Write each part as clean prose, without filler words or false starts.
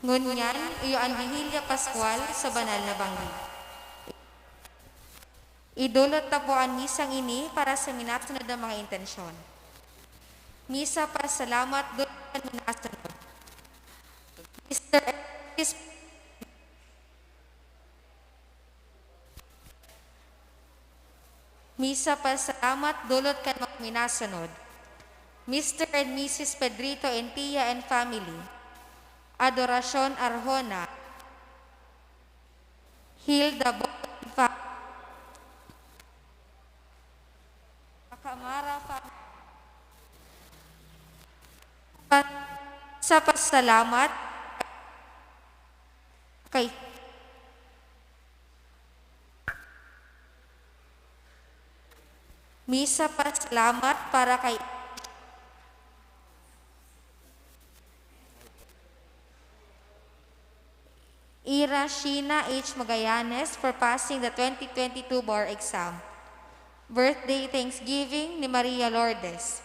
Ngunyan, iyo ang Bihilya Pascual sa banal na banggi. Idulot na po ang misang ini para sa minasunod ng mga intensyon. Misa pa salamat dulot ang minasunod. Mr. Elvis, Misa pa salamat dulot kan mga minasunod. Mr. and Mrs. Pedrito and Tia and family. Adoracion Arjona. Hilda Bogdan family. Akamara family. Sa pasalamat kay Misa pa salamat para kay Ira Sheena H. Magallanes for passing the 2022 bar exam. Birthday Thanksgiving ni Maria Lourdes.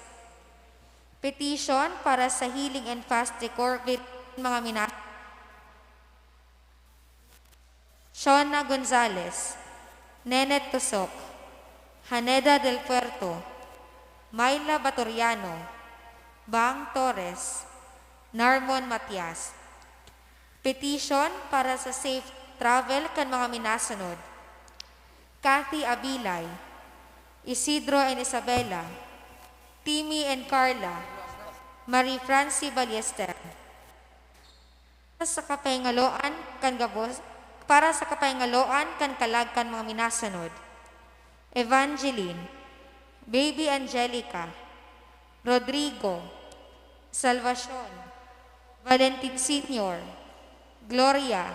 Petition para sa healing and fast recovery mga minat. Shona Gonzalez, Nenet Tusok, Haneda del Puerto, Myla Batoriano, Bang Torres, Narmon Matias. Petition para sa safe travel kan mga minasunod. Kathy Abilay, Isidro and Isabela, Timmy and Carla, Marie Francie Ballester. Sa kapayngaloan kan gabos, para sa kapayngaloan kan kalag kan mga minasunod. Evangeline, Baby Angelica, Rodrigo, Salvacion, Valentin Sr., Gloria,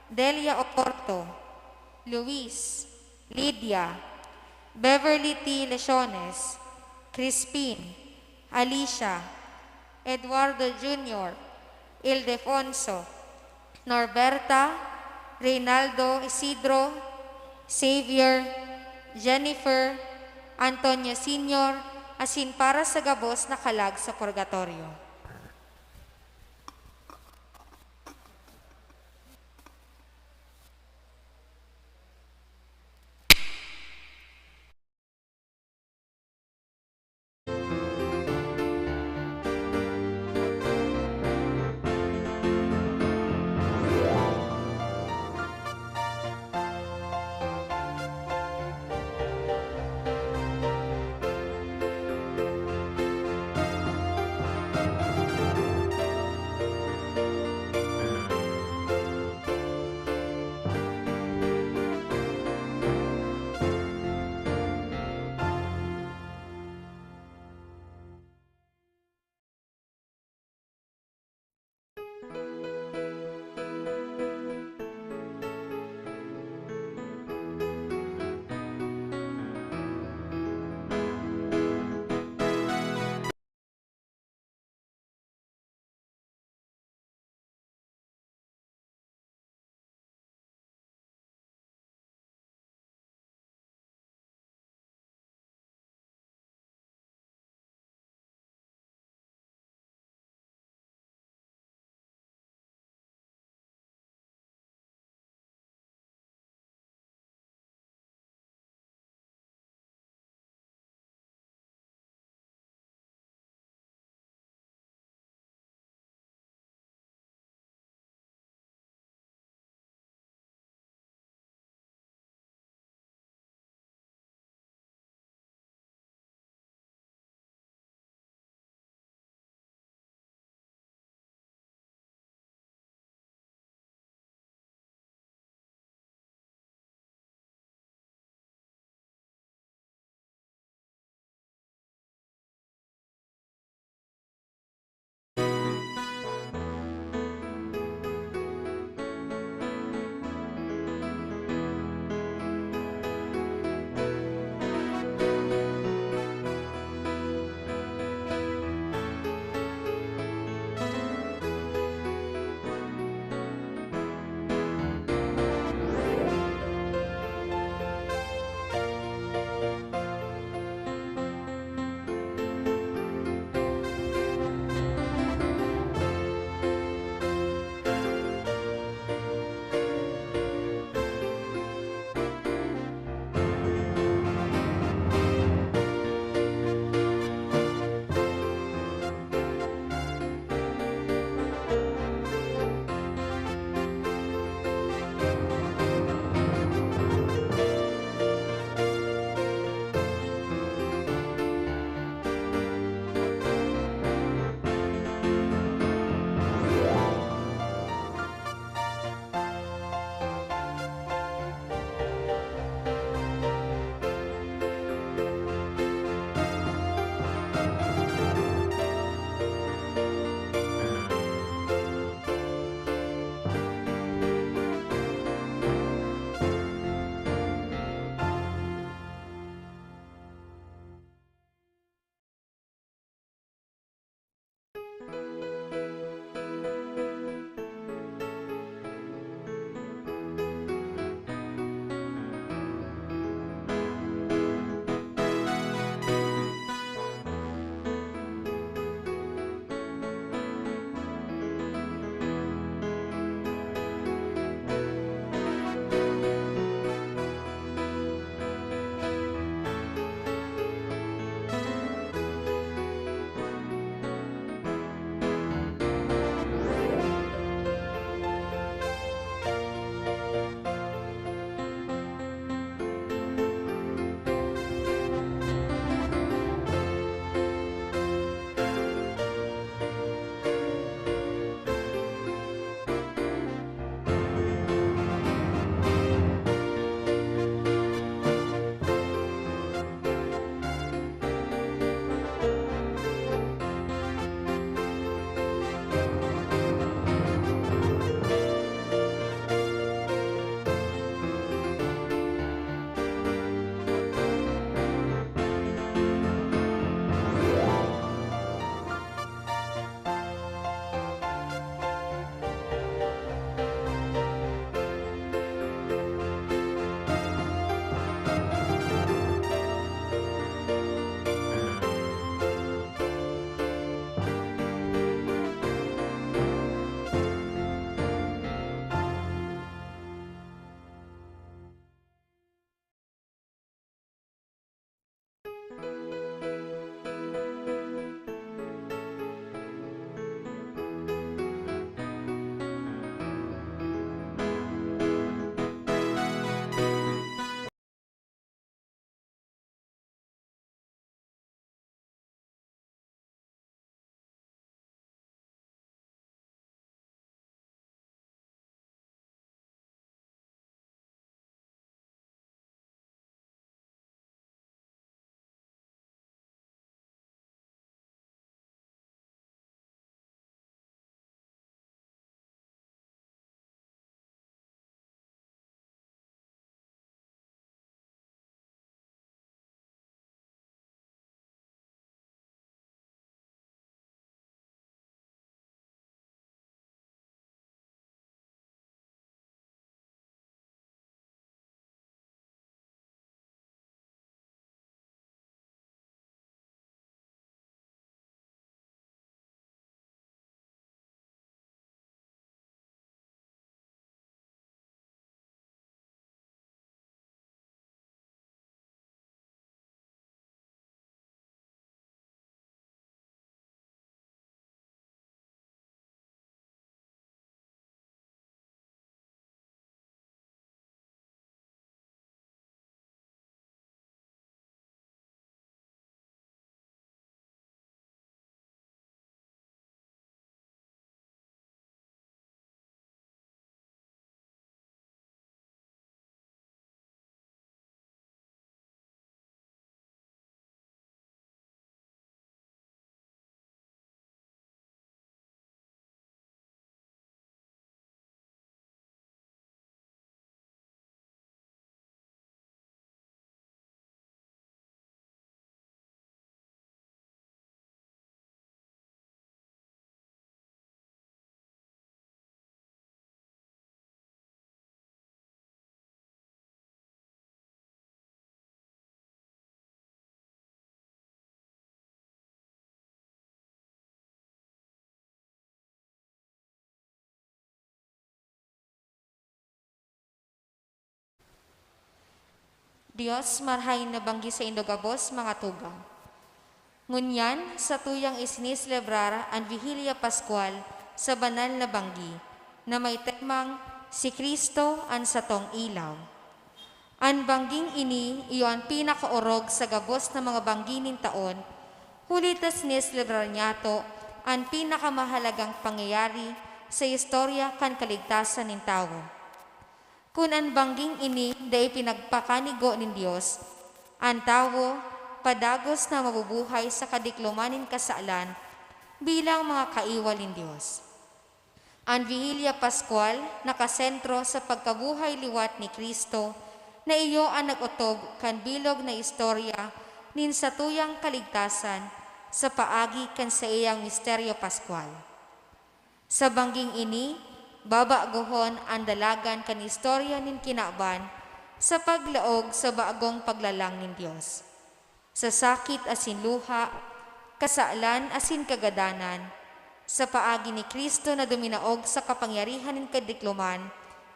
Delia Oporto, Luis, Lydia, Beverly T. Lesiones, Crispin, Alicia, Eduardo Jr., Ildefonso, Norberta, Reynaldo Isidro, Xavier, Jennifer, Antonio Sr., asin para sa gabos na kalag sa purgatorio. Dios marhay na banggi sa indogabos mga tugang. Ngunyan sa tuyang isiniselebrar ang Vigilia Pascual sa banal na banggi na may temang si Kristo ang satong ilaw. Ang bangging ini iyo ang pinakaorog sa gabos ng mga banggining taon, hulitas niselebrar niya to ang pinakamahalagang pangyayari sa istorya kan kaligtasan ng tao. Kung ang bangging ini day pinagpakanigo ng Diyos, ang tao padagos na mabubuhay sa kadiklumanin kasaalan bilang mga kaiwal ng Diyos. Ang Vigilia Pascual nakasentro sa pagkabuhay liwat ni Kristo na iyo ang nag-utob kan bilog na istorya nin sa tuyang kaligtasan sa paagi kan sa iyang misteryo Pascual. Sa bangging ini, babaguhon ang dalagan kan istorya nin kinaban sa paglaog sa baagong paglalang nin Diyos. Sa sakit asin luha, kasaalan asin kagadanan, sa paagi ni Kristo na duminaog sa kapangyarihan nin kadikluman,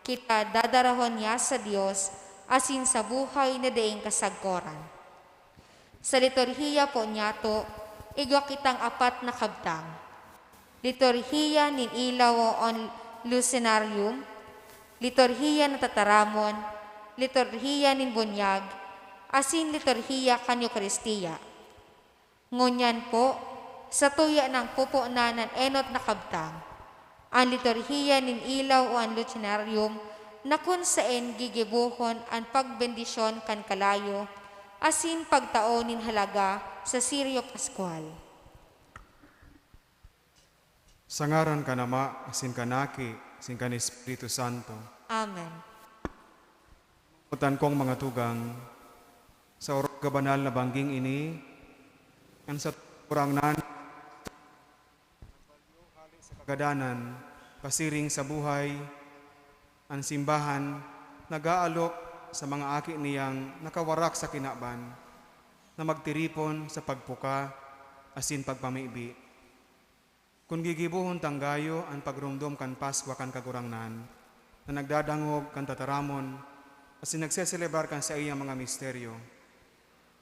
kita dadarahon niya sa Diyos asin sa buhay na daing kasagkoran. Sa liturhiya po niya to, igwa kitang apat na kabtang. Liturhiya nin ilaw on Lucenarium, liturhiya ng tataramon, liturhiya nin bunyag, asin liturhiya kan Eucharistia. Ngunyan po, sa tuya ng pupo na ng enot na kabtang, ang liturhiya nin ilaw o ang Lucenarium na kung saan gigibuhon ang pagbendisyon kan kalayo, asin pagtao nin halaga sa Sirio Pascual. Sa ngaran ka Ama, asin kanaki, asin kan Espiritu Santo. Amen. Utan kong mga tugang, sa orog kabanal na bangging ini, ang sa kurang nan, sa kagadanan, pasiring sa buhay, ang simbahan, nag-aalok sa mga aki niyang nakawarak sa kinaban, na magtiripon sa pagpuka, asin pagpamibi. Kung gigibuhon tanggayo ang pagrumdom kan Paskwa kan kagurangnan, na nagdadangog kan tataramon, asin nagseselebrar kan sa iyang mga misteryo.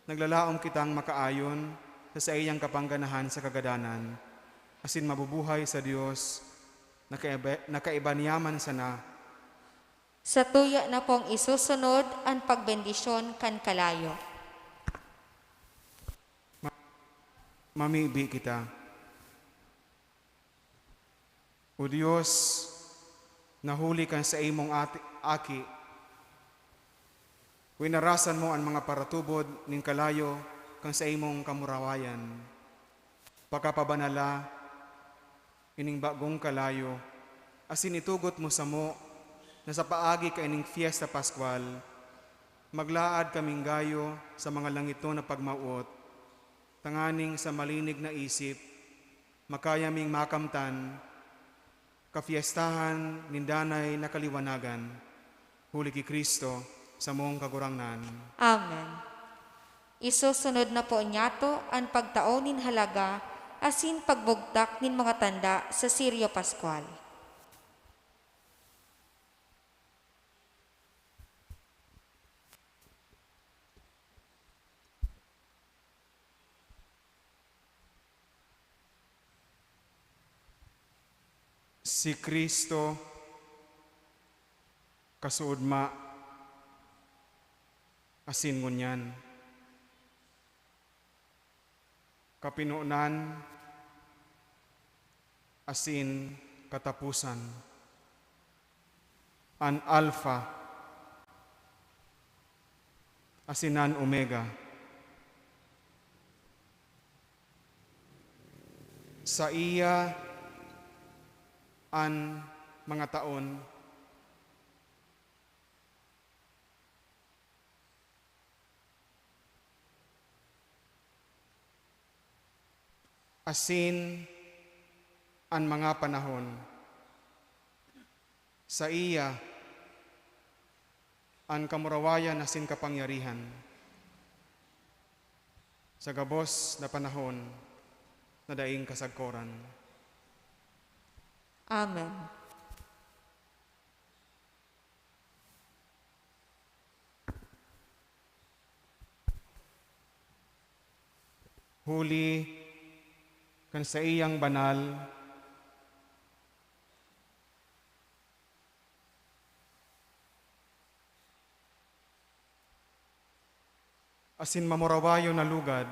Naglalaom kitang makaayon sa iyang kapangganahan sa kagadanan, asin mabubuhay sa Diyos, nakaibanyaman sana. Sa tuya na pong isusunod ang pagbendisyon kan kalayo. Mamibi kita. O Diyos, nahuli kan sa imong aki, winarasan mo ang mga paratubod ning kalayo kang sa imong kamurawayan. Pagkapabanala, ining bagong kalayo, asin itugot mo sa mo, na sa paagi ka ining Fiesta Pascual, maglaad kaming gayo sa mga langito na pagmauot, tanganing sa malinig na isip, makayaming makamtan, kafiestahan nindanay na kaliwanagan, huli ki Kristo sa mong kagurangnan. Amen. Isusunod na po niyato ang pagtao nin halaga asin pagbugtak nin mga tanda sa Sirio Pascual. Si Kristo kasuudma asin ngunyan. Kapinunan asin katapusan. An Alpha asin an Omega. Sa iya ang mga taon, asin ang mga panahon. Sa iya ang kamurawayan asin kapangyarihan. Sa gabos na panahon na daing kasagkoran. Amen. huli kan sa iyang banal, asin mamurawayo na lugad,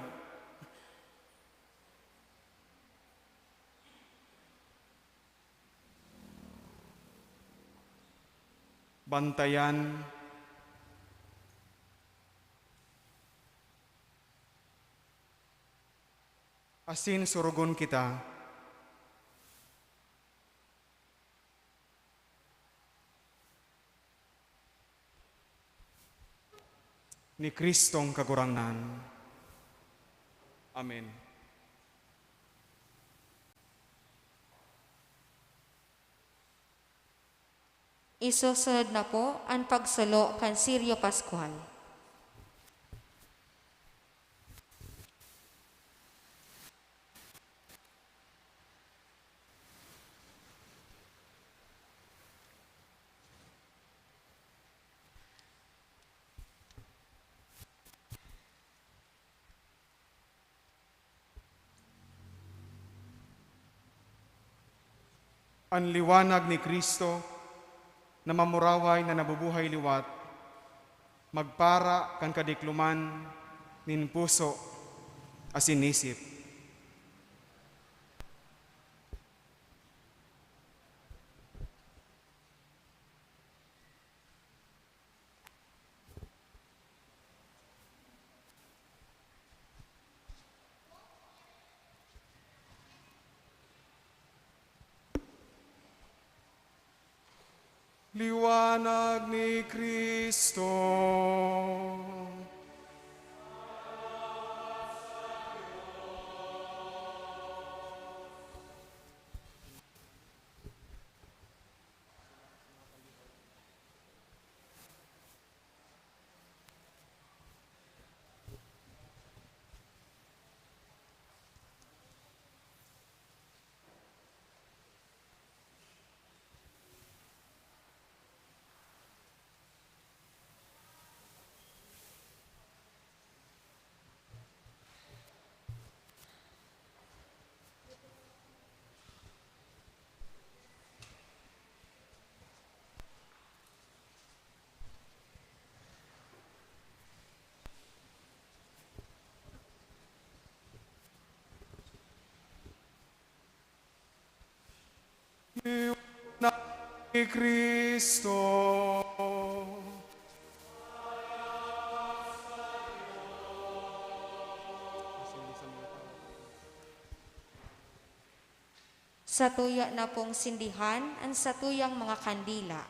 bantayan, asin surugon kita, ni Kristong kagurangnan. Amen. Isusunod na po ang pagsulo kan Sirio Pascual. Ang liwanag ni Kristo na mamuraway na nabubuhay liwat, magpara kan kadikluman nin puso asin isip. Liwanag ni Kristo. Liwanag ni Kristo. Sa tuya na pong sindihan ang satuyang mga kandila.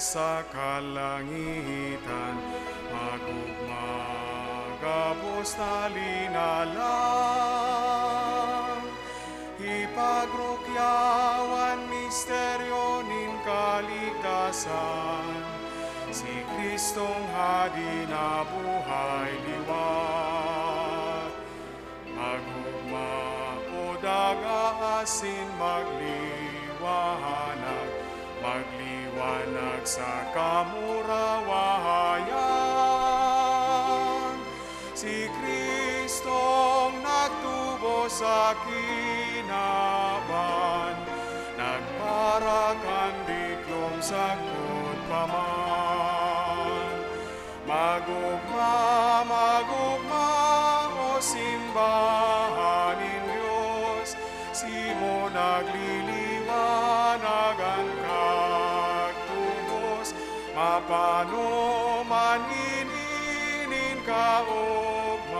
sa kalangitan, magugmagapos na linalang. Ipagrukyawan misteryo nin kaligtasan, si Kristong Hadi na buhay liwat. Magugma o dagaasin magliwanag sa kamurawayan. Si Kristong nagtubo sa kinaban, nagparakan diklom sa paman. Magugma o simbahanin Diyos, simo nagliliwanag ang kagtubos, mapano man ininin kaugman,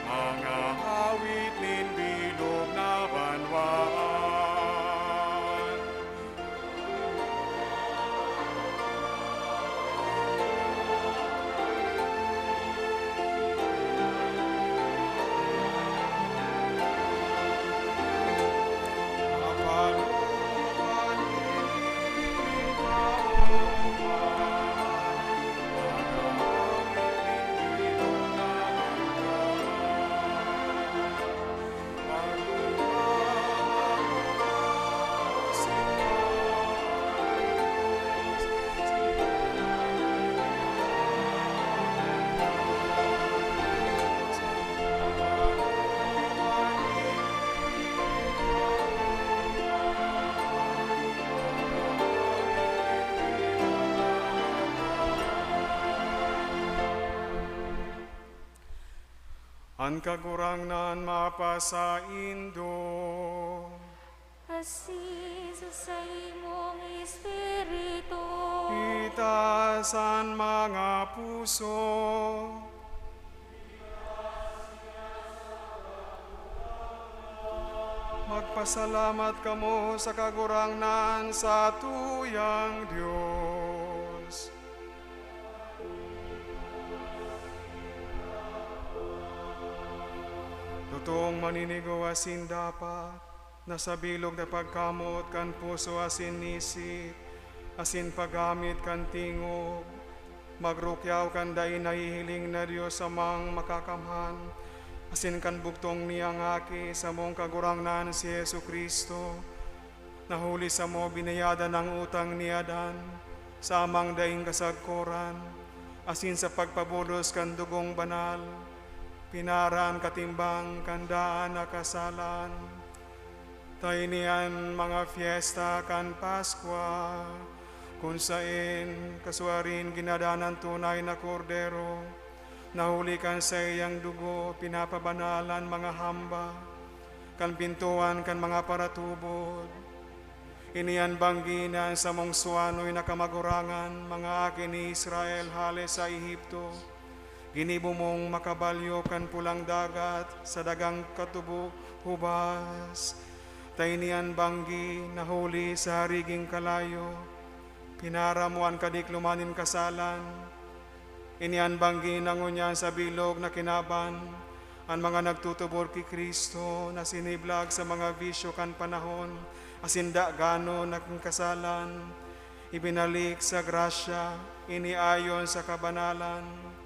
mga awit nin bilog na banwaan. Ang kagurangnan mapasaindo. Asiso sa imong espiritu. Itasan mga puso. Magpasalamat kamo sa kagurangnan sa tuyang Diyos. Totoong maninigo asin dapat, nasa bilog na pagkamot kan puso asin nisip, asin paggamit kan tingog, magrukyaw kan dahi nahihiling na Diyos amang makakamhan, asin kan buktong niyang aki sa mong kagurangnan si Yesu Kristo, nahuli sa mo binayadan ang utang ni Adan, sa amang daing kasagkoran, asin sa pagpabulos kan dugong banal, pinaran katimbang kandaan na kasalan. Tayo niyan mga fiesta kan Paskwa, kung sain kasuarin ginadanan tunay na kordero, nahuli kan sa iyang dugo, pinapabanalan mga hamba, kan pintuan kan mga paratubod. Iniyan bangginan sa mong suano'y nakamagurangan, mga akin ni Israel hale sa Ehipto, ginibo mong makabalyo kan pulang dagat sa dagang katubo hubas. Tainian banggi nahuli sa hariging kalayo, pinaramuan kadiklumanin kasalan. Inian banggi nangunyan sa bilog na kinaban, ang mga nagtutubor ki Kristo na siniblag sa mga bisyo kan panahon, asinda gano naging kasalan. Ibinalik sa grasya, iniayon sa kabanalan.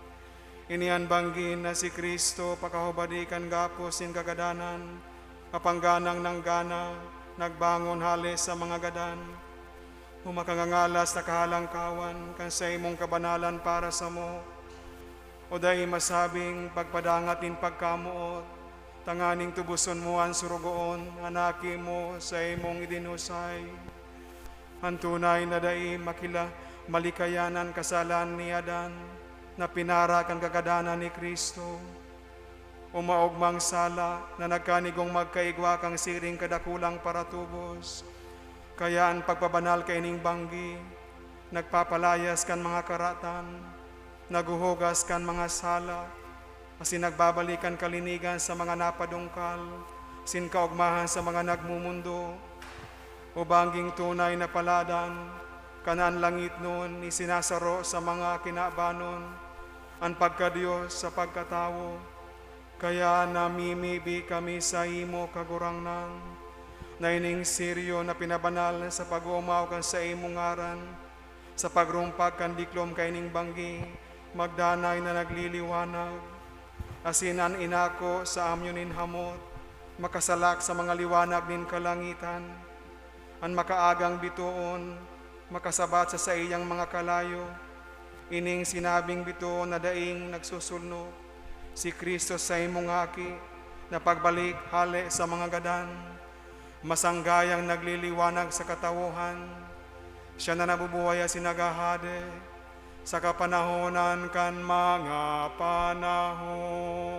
Inian banggin na si Kristo pakahubadikan gapos sin kagadanan, kapangganang ng gana, nagbangon halis sa mga gadan. Humakangangalas na kahalangkawan, kan sa imong kabanalan para sa mo. O dahi masabing pagpadangat in pagkamuot, tanganing tubuson mo ang surugoon, anaki mo sa imong idinusay. Ang tunay na dahi makila malikayanan kasalan ni Adan, na pinara kang kagadanan ni Kristo. Umaugmang sala na nagkanigong magkaigwa kang siring kadakulang paratubos. Kaya ang pagpabanal kay ning banggi, nagpapalayas kan mga karatan, naguhugas kan mga sala, asin nagbabalikan kalinigan sa mga napadungkal, sin kaugmahan sa mga nagmumundo, o bangging tunay na paladan, Kanaan langit nun ni sinasaro sa mga kinabanon, ang pagkadiyos sa pagkatawo, kaya namimibi kami sa imo kagurangnan, na ining siryo na pinabanal sa pag-umaw kan sa imong ngaran, sa pagrumpag kan diklom kaining banggi, magdanay na nagliliwanag, asinan inako sa amyon nin hamot, makasalak sa mga liwanag nin kalangitan, ang makaagang bituon, makasabat sa iyang mga kalayo, ining sinabing bituon na daing nagsusulno, si Kristo sa imong aki, na pagbalik hali sa mga gadan, masanggayang nagliliwanag sa katawuhan, siya na nabubuhay sinagahade, sa kapanahonan kan mga panahon.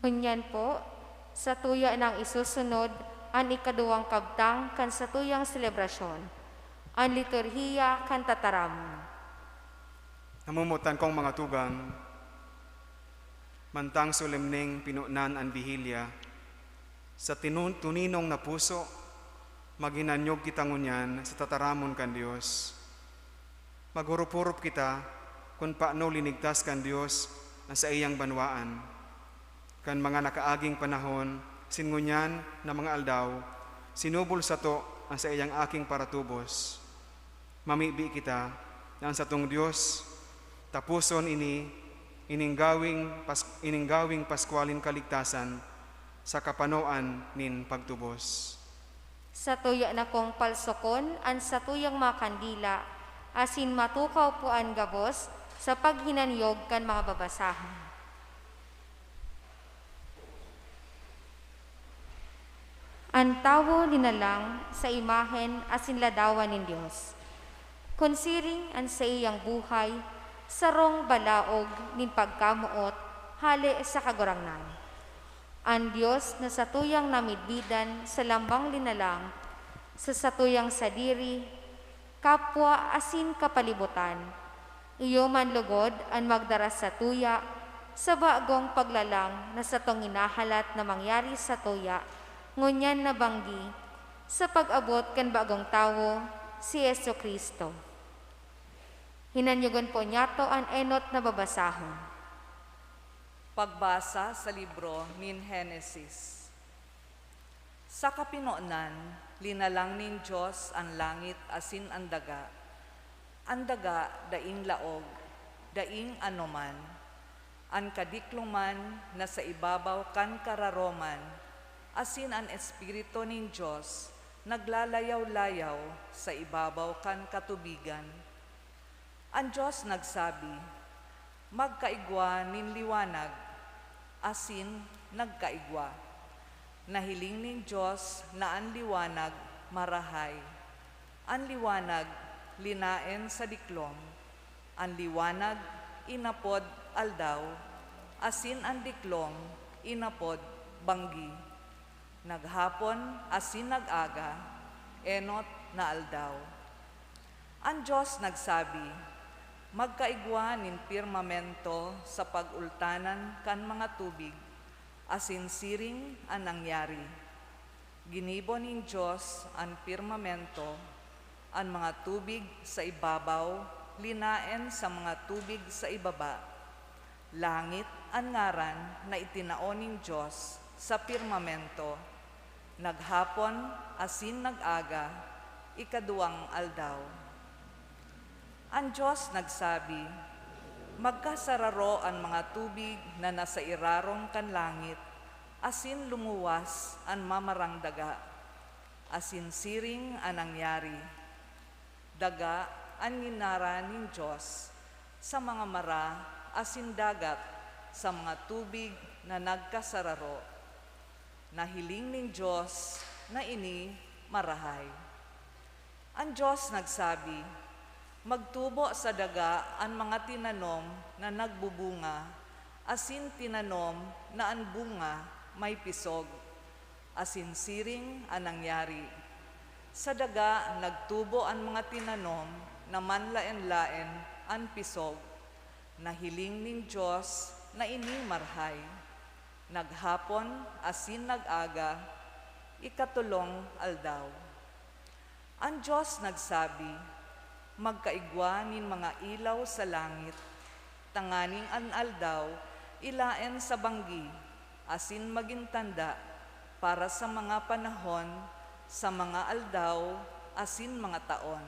Hunyan po, sa tuya ng isusunod, ang ikaduwang kabtang kan sa tuyang selebrasyon, ang liturhiya kan tataram. Namumutan kong mga tugang, mantang solemneng pinunan ang bihilya, sa tuninong na puso, maginanyog kita ngunyan sa tataramon kan Diyos. Maghurup-hurup kita kung paano linigtas kan Diyos na sa iyang banwaan. Kan mga nakaaging panahon, singunyan na mga aldaw, sinubol sa to ang sa iyang aking paratubos. Mamibi kita na ang satong Diyos, tapuson ining gawing Paskwalin kaligtasan sa kapanoan nin pagtubos. Sa tuya na kong palsokon, ang sa tuyang mga kandila, asin matukaw po ang gabos sa paghinanyog kan mga babasahan. Ang tawo linalang sa imahen asin ladawan nin Diyos. Konsiring ang sa iyang buhay, sarong balaog nin pagkamuot, hali sa kagurangnan. Ang Diyos na sa tuyang namidbidan sa lambang linalang, sa satuyang sadiri, kapwa asin kapalibutan, iyo man lugod ang magdaras sa tuya, sa bagong paglalang na sa tong inahalat na mangyari sa tuya, ngunyan na banggi, sa pag-abot kan bagong tawo, si Yesu Kristo. Hinanyugan po niya to ang enot na babasahon. Pagbasa sa libro nin Henesis. Sa kapinonan, linalang nin Diyos ang langit asin ang daga. Ang daga daing laog, daing anoman, ang kadikluman na sa ibabaw kan kararoman, asin ang Espiritu nin Diyos, naglalayaw-layaw sa ibabaw kan katubigan. Ang Diyos nagsabi, magkaigwa nin liwanag, asin nagkaigwa. Nahiling nin Diyos na ang liwanag marahay. Ang liwanag linaen sa diklom, ang liwanag inapod aldaw, asin ang diklom inapod banggi. Naghapon asin nag-aga, enot na aldaw. Ang Diyos nagsabi, magkaigwa nin pirmamento sa pag-ultanan kan mga tubig, asin siring ang nangyari. Ginibo nin Diyos ang pirmamento, ang mga tubig sa ibabaw, linaen sa mga tubig sa ibaba. Langit ang ngaran na itinao nin Diyos sa pirmamento. Naghapon asin nag-aga, ikaduwang aldaw. Ang Diyos nagsabi, magkasararo ang mga tubig na nasa irarong kan langit, asin lumuwas ang mamarang daga, asin siring ang nangyari. Daga ang ninara nin Diyos sa mga mara, asin dagat sa mga tubig na nagkasararo. Nahiling ning Diyos na ini marahay. Ang Diyos nagsabi, magtubo sa daga ang mga tinanom na nagbubunga, asin tinanom na ang bunga may pisog, asin siring ang nangyari. Sa daga nagtubo ang mga tinanom na manlaen-laen ang pisog. Nahiling ning Diyos na ini marhay. Naghapon asin nag-aga, ikatulong aldaw. Ang Diyos nagsabi, magkaigwa nin mga ilaw sa langit, tanganing an aldaw, ilaen sa banggi, asin maging tanda para sa mga panahon, sa mga aldaw, asin mga taon.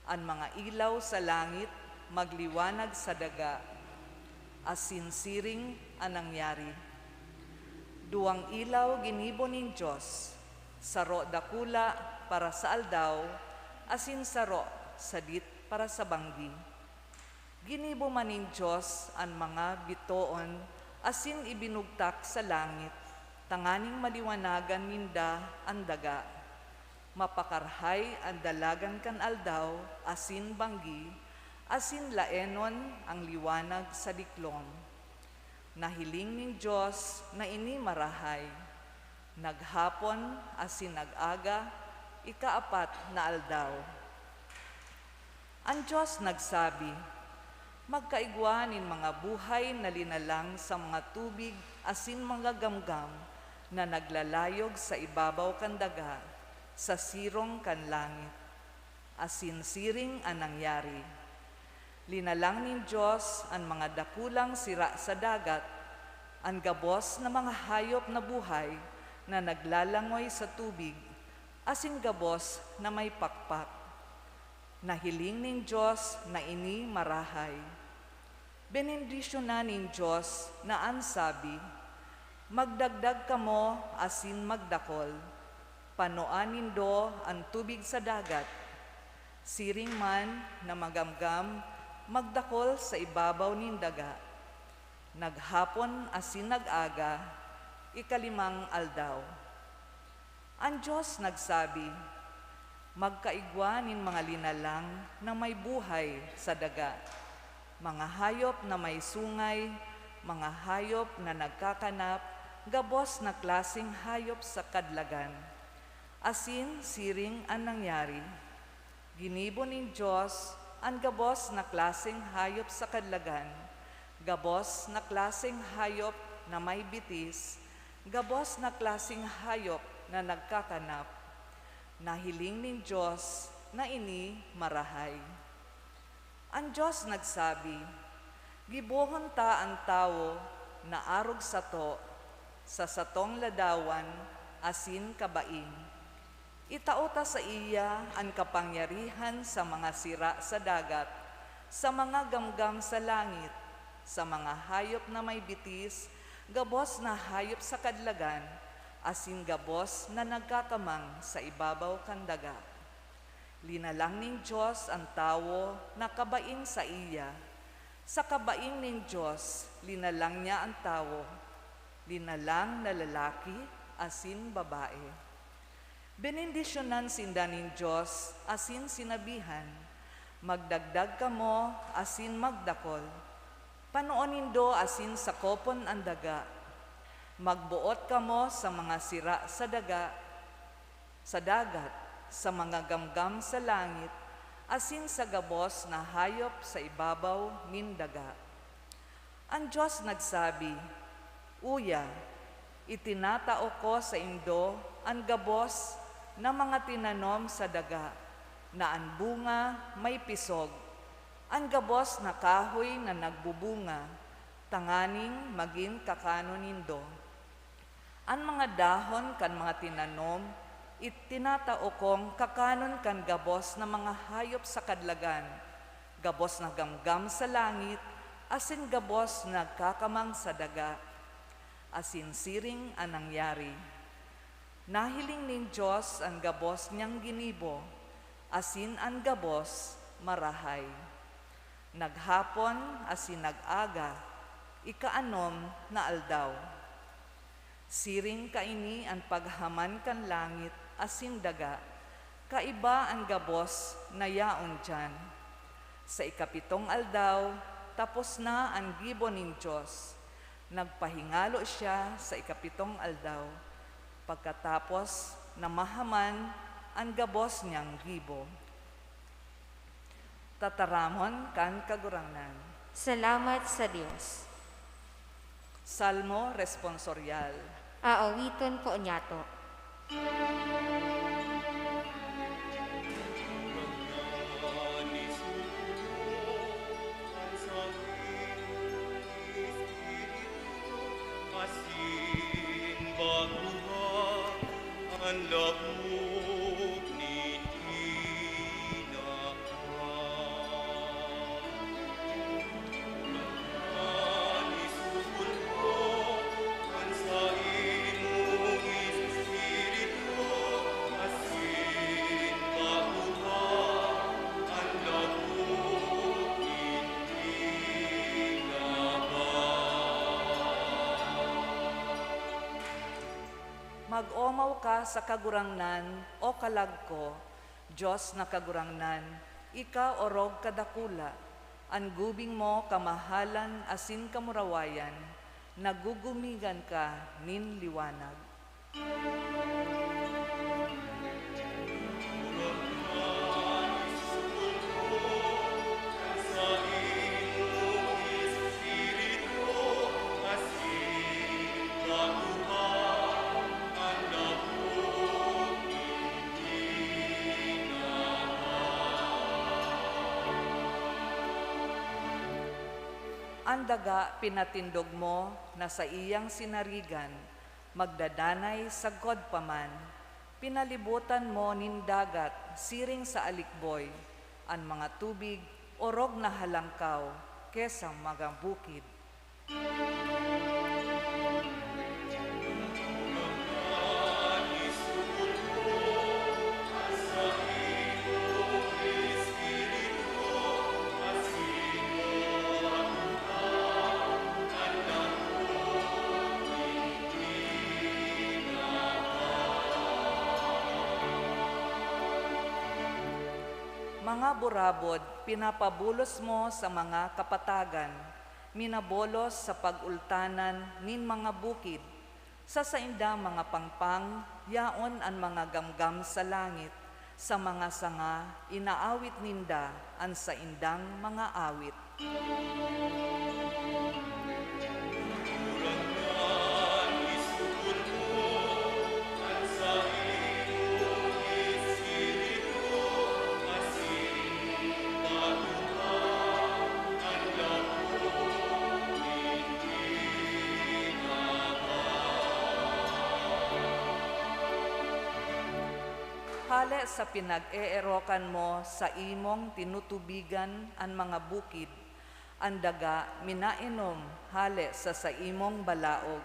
Ang mga ilaw sa langit, magliwanag sa daga, asin siring ang nangyari. Duwang ilaw ginibo nin Diyos, saro dakula para sa aldaw, asin saro sadit para sa banggi. Ginibo man nin Diyos ang mga bitoon, asin ibinugtak sa langit, tanganing maliwanagan ninda ang daga. Mapakarhay ang dalagan kan aldaw, asin banggi, asin laenon ang liwanag sa diklom. Nahiling ning Diyos na ini marahay. Naghapon asin nag-aga, ikaapat na aldaw. Ang Diyos nagsabi, magkaigwa nin mga buhay na linalang sa mga tubig asin mga gamgam na naglalayog sa ibabaw kan daga, sa sirong kan langit. Asin siring ang nangyari. Linalang nin Diyos ang mga dakulang sira sa dagat, ang gabos na mga hayop na buhay na naglalangoy sa tubig, asin gabos na may pakpak. Nahiling nin Diyos na ini marahay. Benendisyonan nin Diyos na ansabi, magdagdag kamo asin magdakol, panoan nindo ang tubig sa dagat, siring man na magamgam, magdakol sa ibabaw nin daga. Naghapon asin nag-aga, ikalimang aldaw. Ang Diyos nagsabi, magkaigwa nin mga linalang na may buhay sa daga, mga hayop na may sungay, mga hayop na nagkakanap, gabos na klaseng hayop sa kadlagan. Asin siring ang nangyari. Ginibo nin Diyos ang gabos na klaseng hayop sa kadlagan, gabos na klaseng hayop na may bitis, gabos na klaseng hayop na nagkakanap. Nahiling nin Diyos na ini marahay. Ang Diyos nagsabi, gibohon ta ang tao na arog sato, sa satong ladawan, asin kabaing. Itaota sa iya ang kapangyarihan sa mga sira sa dagat, sa mga gamgam sa langit, sa mga hayop na may bitis, gabos na hayop sa kadlagan, asin gabos na nagkakamang sa ibabaw kan daga. Linalang nin Diyos ang tao na kabaing sa iya. Sa kabaing nin Diyos, linalang niya ang tao. Linalang na lalaki, asin babae. Benendisyonan sinda nin Diyos, asin sinabihan, magdagdag kamo, asin magdakol. Panoon nindo asin sa kopon ang daga. Magbuot kamo sa mga sira sa daga, sa dagat, sa mga gamgam sa langit, asin sa gabos na hayop sa ibabaw nin daga. Ang Diyos nagsabi, uya, itinatao ko sa indo ang gabos na mga tinanom sa daga, na ang bunga may pisog, ang gabos na kahoy na nagbubunga, tanganing maging kakano nindo. Ang mga dahon kan mga tinanom, itinatao kong kakanon kan gabos na mga hayop sa kadlagan, gabos na gamgam sa langit, asin gabos na kakamang sa daga, asin siring ang nangyari. Nahiling nin Diyos ang gabos niyang ginibo, asin ang gabos marahay. Naghapon asin nag-aga, ikaanom na aldaw. Siring kaini ang paghaman kan langit, asin daga, kaiba ang gabos na yaon dyan. Sa ikapitong aldaw, tapos na ang gibo nin Diyos. Nagpahingalo siya sa ikapitong aldaw, pagkatapos na mahaman ang gabos niyang gibo. Tataramon kan kagurangnan. Salamat sa Diyos. Salmo responsorial. Aawiton po nyato. Ang labog ni Hinaan isukul mo, ansain mong Espiritu, asin baguha, ang labog ni Mag-omaw ka sa kagurangnan o kalagko, Diyos na kagurangnan, ika orog kadakula, ang gubing mo kamahalan asin kamurawayan, nagugumigan ka nin liwanag. Ang daga pinatindog mo na sa iyang sinarigan, magdadanay sa godpaman. Pinalibutan mo nin dagat, siring sa alikboy, ang mga tubig, orog na halangkaw, kesang mga bukid. Mga burabod, pinapabulos mo sa mga kapatagan, minabolos sa pag-ultanan nin mga bukid, sa saindang mga pangpang, yaon ang mga gamgam sa langit, sa mga sanga, inaawit ninda ang sa indang mga awit. Hale sa pinag-eerokan mo sa imong tinutubigan ang mga bukid, ang daga minainom hale sa imong balaog,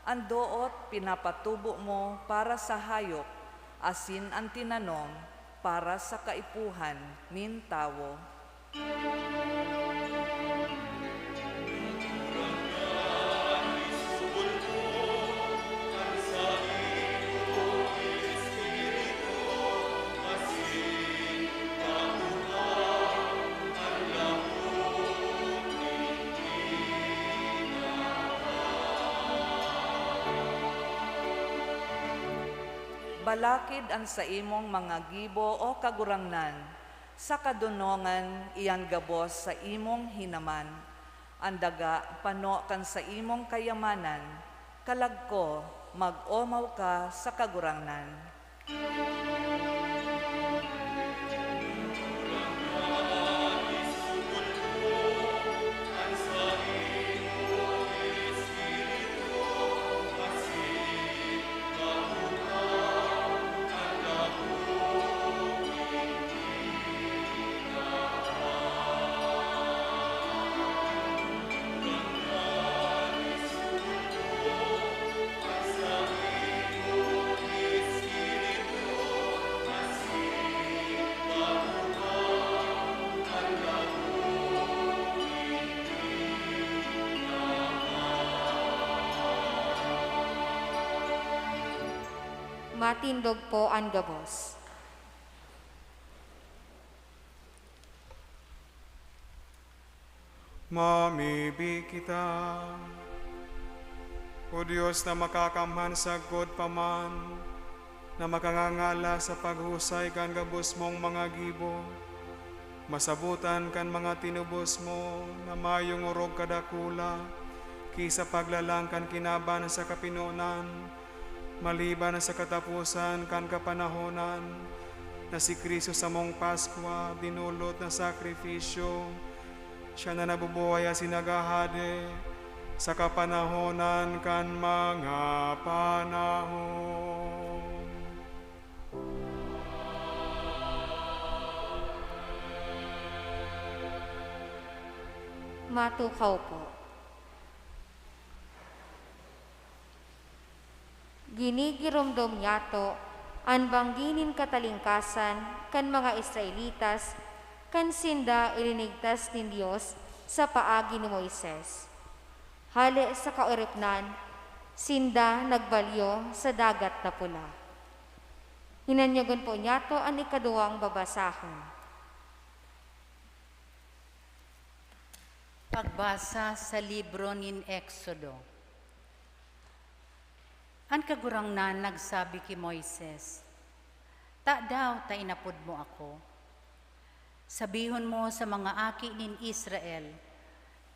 ang doot pinapatubo mo para sa hayop, asin ang tinanom para sa kaipuhan nin tawo. Balakid ang sa imong mga gibo o kagurangnan, sa kadunongan iyan gabos sa imong hinaman. Ang daga pano kan sa imong kayamanan, kalagko mag-omaw ka sa kagurangnan. Matindog po ang gabos. Mamibi kita, O Diyos na makakamhan sa God paman, na makangangala sa paghusay kan gabos mong mga gibo, masabutan kan mga tinubos mo na mayong urog kadakula, kisa paglalang kan kinaban sa kapinunan, maliban sa katapusan kan kapanahonan, na si Kristo sa mong Paskwa, dinulot na sakripisyo, siya na nabubuhay sinagahade, sa kapanahonan kan mga panahon. Matukaw po. Ginigiromdom yato, an bangginin katalingkasan, kan mga Israelitas, kan sinda ilinigtas ni Diyos sa paagi ni Moises. Hali sa kauripnan, sinda nagbalyo sa dagat na pula. Hinanyagon po yato ang ikaduwang babasahon. Pagbasa sa libro nin Exodo. Ang kagurangnan nagsabi ki Moises, "Ta daw ta inapod mo ako. Sabihon mo sa mga aki nin Israel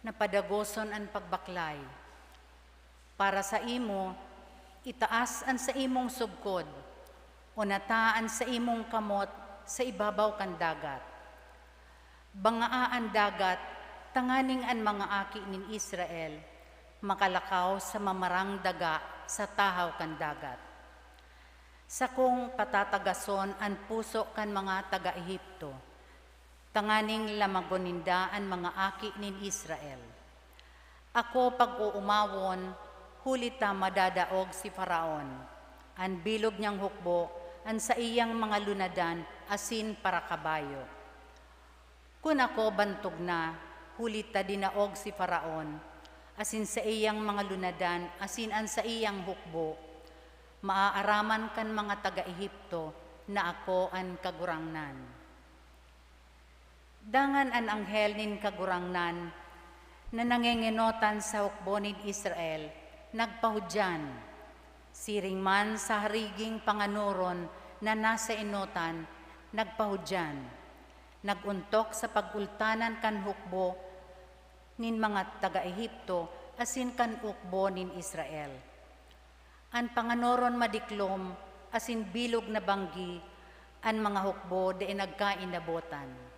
na padagoson ang pagbaklay. Para sa imo, itaas an sa imong subkod, o nataan sa imong kamot sa ibabaw kan dagat. Bangaan dagat, tanganing an mga aki nin Israel, makalakaw sa mamarang daga sa tahaw kan dagat. Sa kung patatagason an puso kan mga taga-Ehipto, tanganing lamagoninda an mga aki nin Israel. Ako pag-uumawon, hulita madadaog si Faraon, an bilog niyang hukbo, an sa iyang mga lunadan, asin para kabayo. Kung ako bantog na, hulita dinaog si Faraon, asin sa iyang mga lunadan, asin an sa iyang hukbo, maaaraman kan mga taga-Ehipto na ako an kagurangnan. Dangan an anghel nin kagurangnan na nangengenotan sa hukbo nin Israel, nagpahudyan, siring man sa hariging panganuron na nasa inotan, nagpahudyan, naguntok sa pagultanan kan hukbo nin mga taga-Ehipto, asin kan hukbo nin Israel. An panganuron madiklom, asin bilog na banggi, an mga hukbo de nagkainabotan.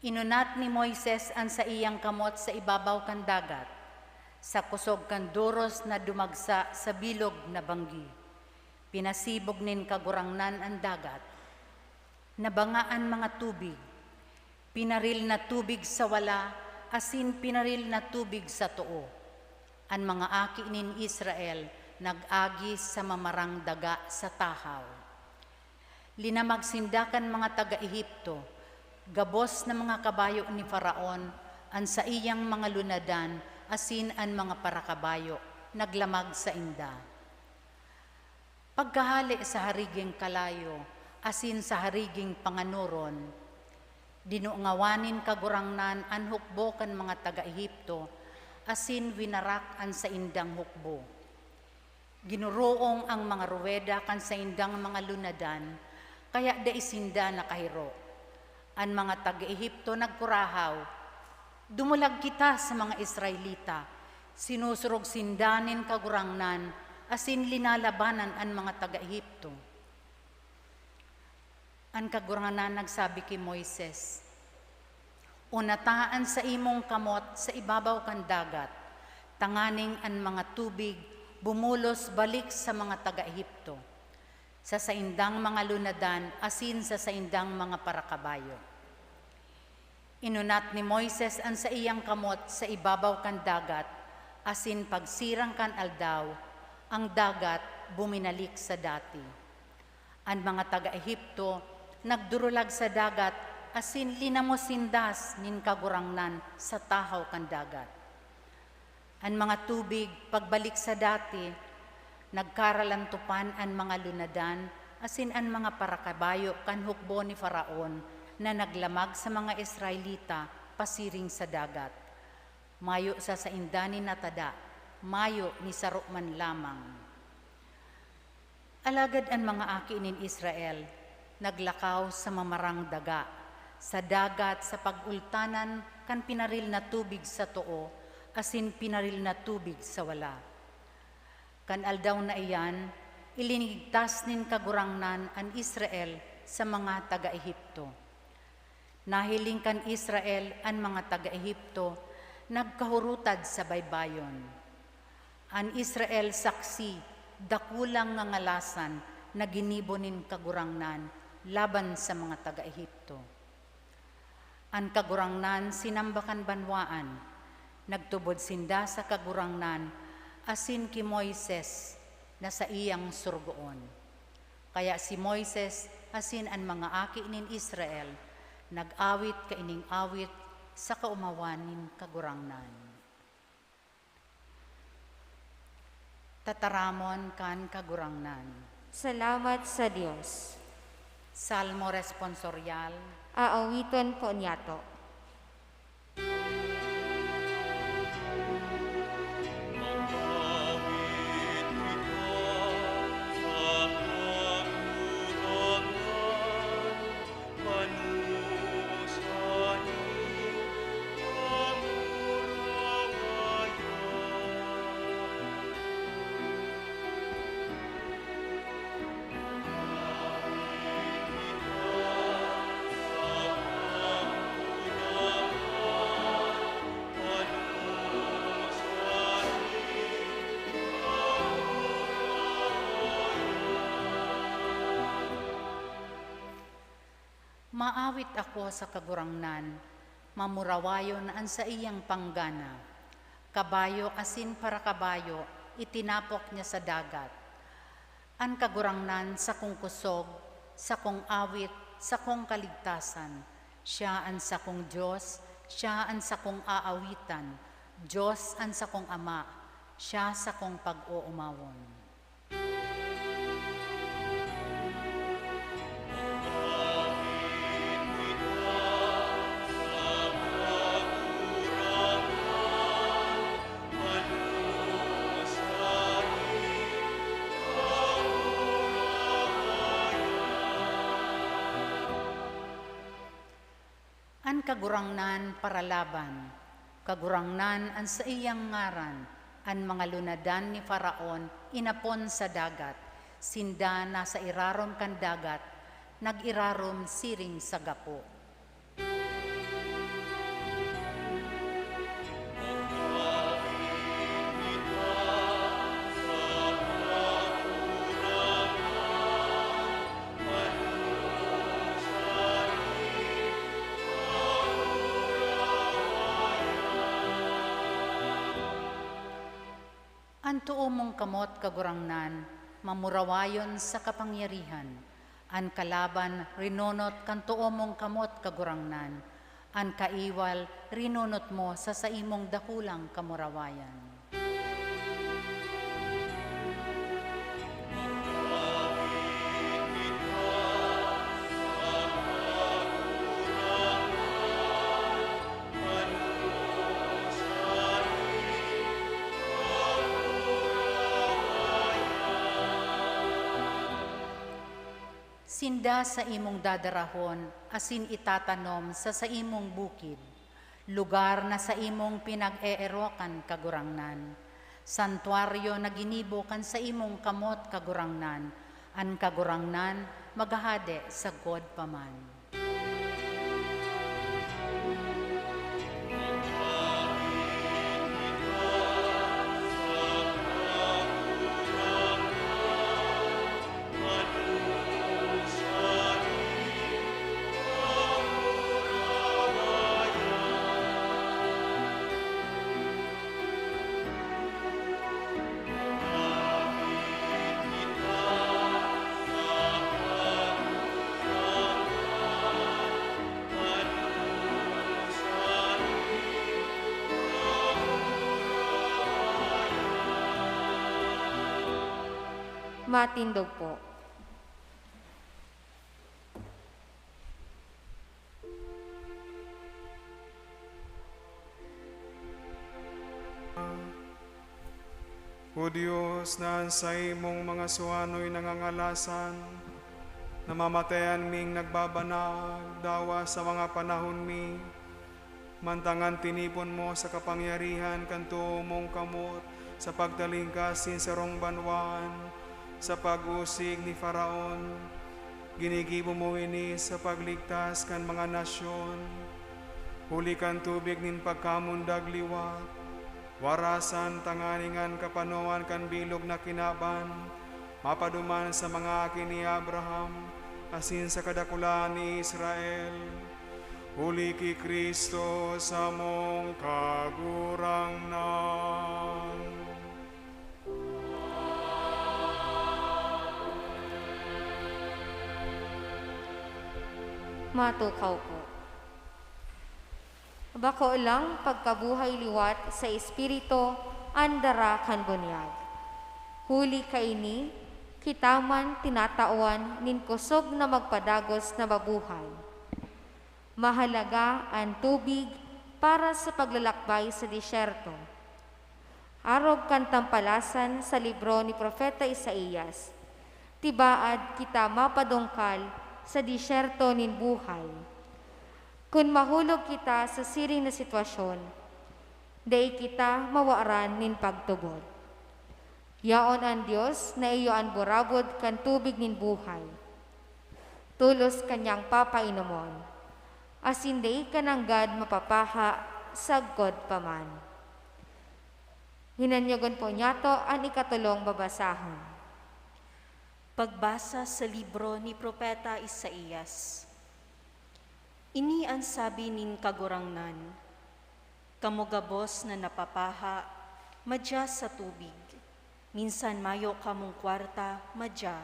Inunat ni Moises an sa iyang kamot sa ibabaw kan dagat, sa kusog kan duros na dumagsa sa bilog na banggi. Pinasibog nin kagurangnan ang dagat, nabangaan mga tubig, pinaril na tubig sa wala, asin pinaril na tubig sa too. Ang mga aki nin Israel nag-agi sa mamarang daga sa tahaw. Linamagsindakan mga taga-Ehipto, gabos na mga kabayo ni Faraon, an sa iyang mga lunadan, asin an mga parakabayo, naglamag sa inda. Pagkahali sa hariging kalayo, asin sa hariging panganuron, dinuungawanin kagurangnan an hukbo kan mga taga-Ehipto, asin winarak an sa indang hukbo. Ginuroong ang mga ruweda kan sa indang mga lunadan, kaya da isinda nakahiro. An mga taga-Ehipto nagkurahaw, dumulag kita sa mga Israelita, sinusurog sindanin kagurangnan, asin linalabanan an mga taga-Ehipto. Ang kagurangnan nagsabi kay Moises, unataan sa imong kamot sa ibabaw kan dagat, tanganing an mga tubig bumulos balik sa mga taga-Ehipto, sa saindang mga lunadan, asin sa saindang mga parakabayo. Inunat ni Moises an sa iyang kamot sa ibabaw kan dagat, asin pagsirang kan aldaw, ang dagat buminalik sa dati. Ang mga taga-Ehipto nagdurulag sa dagat, asin linamosindas nin kagurangnan sa tahaw kan dagat. Ang mga tubig pagbalik sa dati, nagkaralantupan ang mga lunadan, asin ang mga parakabayo kan hukbo ni Faraon na naglamag sa mga Israelita pasiring sa dagat. Mayo sa saindani na tada, mayo ni sarukman lamang. Alagad ang mga aki nin Israel, naglakaw sa mamarang daga, sa dagat sa pagultanan kan pinaril na tubig sa too, asin pinaril na tubig sa wala. Kan aldaw na iyan, ilinigtas nin kagurangnan an Israel sa mga taga-Ehipto. Nahiling kan Israel an mga taga-Ehipto, nagkahurutad sa baybayon. An Israel saksi, dakulang nga ngalasan na ginibo nin kagurangnan laban sa mga taga-Ehipto. An kagurangnan sinambakan banwaan, nagtubod sinda sa kagurangnan asin ki Moises na sa iyang surgoon. Kaya si Moises asin an mga aki nin Israel nag-awit kaining awit sa kaumawan nin kagurangnan. Tataramon kan kagurangnan. Salamat sa Dios. Salmo responsorial. Aawiton po niyato. Maawit ako sa kagurangnan, mamurawayon an sa iyang panggana. Kabayo asin para kabayo, itinapok niya sa dagat. An kagurangnan sa kong kusog, sa kong awit, sa kong kaligtasan. Siya an sa kong Diyos, siya an sa kong aawitan. Diyos an sa kong Ama, siya sa kong pag-uumawon. An kagurangnan para laban, kagurangnan an sa iyang ngaran, an mga lunadan ni Faraon inapon sa dagat, sinda nasa irarom kan dagat, nag-irarom siring sa gapo. An tuo mong kamot kagurangnan, mamurawayon sa kapangyarihan. An kalaban, rinunot kan tuo mong kamot kagurangnan. An kaiwal, rinunot mo sa saimong dakulang kamurawayan. Sinda sa imong dadarahon, asin itatanom sa imong bukid, lugar na sa imong pinag-eerokan kagurangnan. Santuaryo na ginibo kan sa imong kamot kagurangnan, an kagurangnan magahade sa God paman. Matindog po. O Diyos, na sa imong mga suwano'y nangangalasan, namamatayan ming nagbabanag, dawa sa mga panahon mi, Mantangan tinipon mo sa kapangyarihan kanto mong kamot sa pagtalingkasin sa rong banwan, sa pag-usig ni Faraon. Ginigibo mo ini sa pagligtas kan mga nasyon. Huli kan tubig nin pagkamundag liwat. Warasan tanganingan kapanoan kan bilog na kinaban. Mapaduman sa mga akin ni Abraham, asin sa kadakulaan ni Israel. Huli ki Kristo sa mong kagurangnan. Matukaw po. Bako lang pagkabuhay liwat sa espiritu andara kan bunyag. Huli kaini, kitaman tinatawan nin kusog na magpadagos na mabuhay. Mahalaga ang tubig para sa paglalakbay sa disyerto. Arog kan tampalasan sa libro ni Propeta Isaías, tibaad kita mapadungkal sa disyerto nin buhay. Kung mahulog kita sa siring na sitwasyon, day kita mawaaran nin pagtubod. Yaon ang Diyos na iyo ang burabod kan tubig nin buhay. Tulos kanyang papainomon, asin day kananggad mapapaha sagkod paman. Hinanyagon po niyato ang ikatulong babasahon. Pagbasa sa libro ni Propeta Isaías. Ini ang sabi nin kagurangnan, kamugabos na napapaha, madya sa tubig. Minsan mayo kamong kwarta, madya.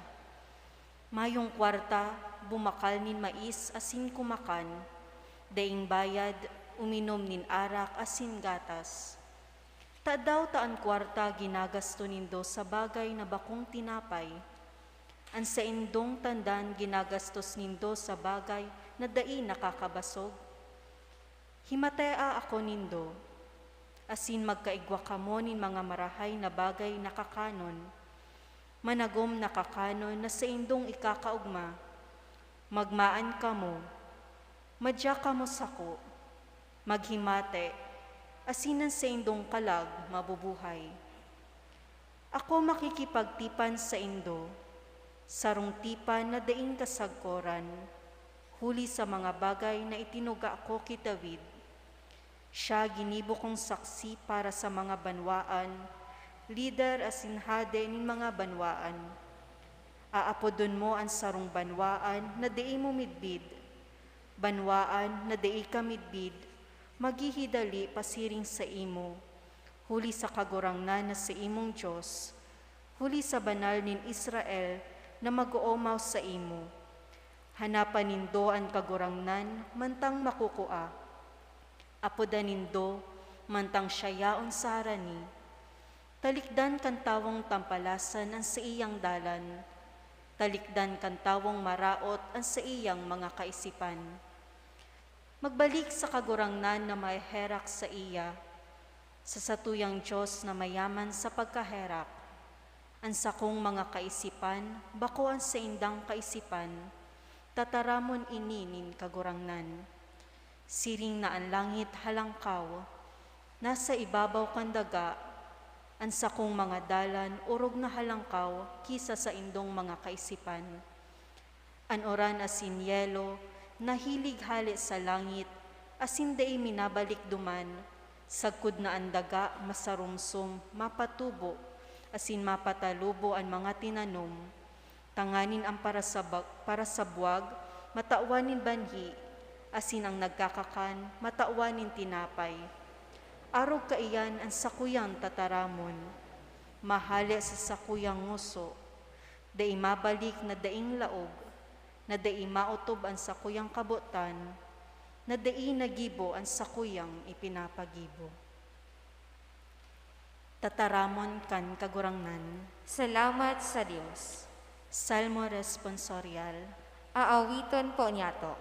Mayong kwarta, bumakal nin mais asin kumakan, daing bayad, uminom nin arak asin gatas. Taadaw taan kwarta ginagasto nindo sa bagay na bakong tinapay. Ang sa indong tandan ginagastos nindo sa bagay na dai nakakabasog. Himatea ako nindo, asin magkaigwa kamo nin mga marahay na bagay nakakanon. Managom nakakanon na sa indong ikakaugma. Magmaan kamo, madya kamo sako, maghimate, asinan sa indong kalag mabubuhay. Ako makikipagtipan sa indo, sarong tipan na daing kasagkoran, huli sa mga bagay na itinuga ko kay David. Siya ginibo kong saksi para sa mga banwaan, lider asin hade nin mga banwaan. Aapodon mo ang sarong banwaan na dai mo midbid, banwaan na dai ka midbid, maghihidali pasiring sa imo, huli sa kagurangnan na sa imong Diyos, huli sa banal nin Israel na mag-uumaw sa imo. Hanapan nindo ang kagurangnan, mantang makukua. Apodan nindo, mantang siyayaon sa harani. Talikdan kan tawong tampalasan ang sa iyang dalan. Talikdan kan tawong maraot ang sa iyang mga kaisipan. Magbalik sa kagurangnan na may herak sa iya, sa satuyang Diyos na mayaman sa pagkaherak. Ang sakong mga kaisipan, bako ang sa indang kaisipan, tataramon ininin kagurangnan. Siring na ang langit halangkaw, nasa ibabaw kan daga, ang sakong mga dalan urog na halangkaw kisa sa indong mga kaisipan. An oran asin yelo, nahilig hali sa langit, asin da'i minabalik duman, sagkud na ang daga masarumsum, mapatubo, asin mapatalubo ang mga tinanom, tanganin ang para sa buwag, matauwanin banhi, asin ang nagkakakan, matauwanin tinapay. Arog kaiyan ang sakuyang tataramon, mahali sa sakuyang nguso, da'i mabalik na daing laog, na da'i mautob ang sakuyang kabutan, na da'i nagibo ang sakuyang ipinapagibo. Tataramon kan kagurangnan. Salamat sa Diyos. Salmo responsorial. Aawiton po niyato.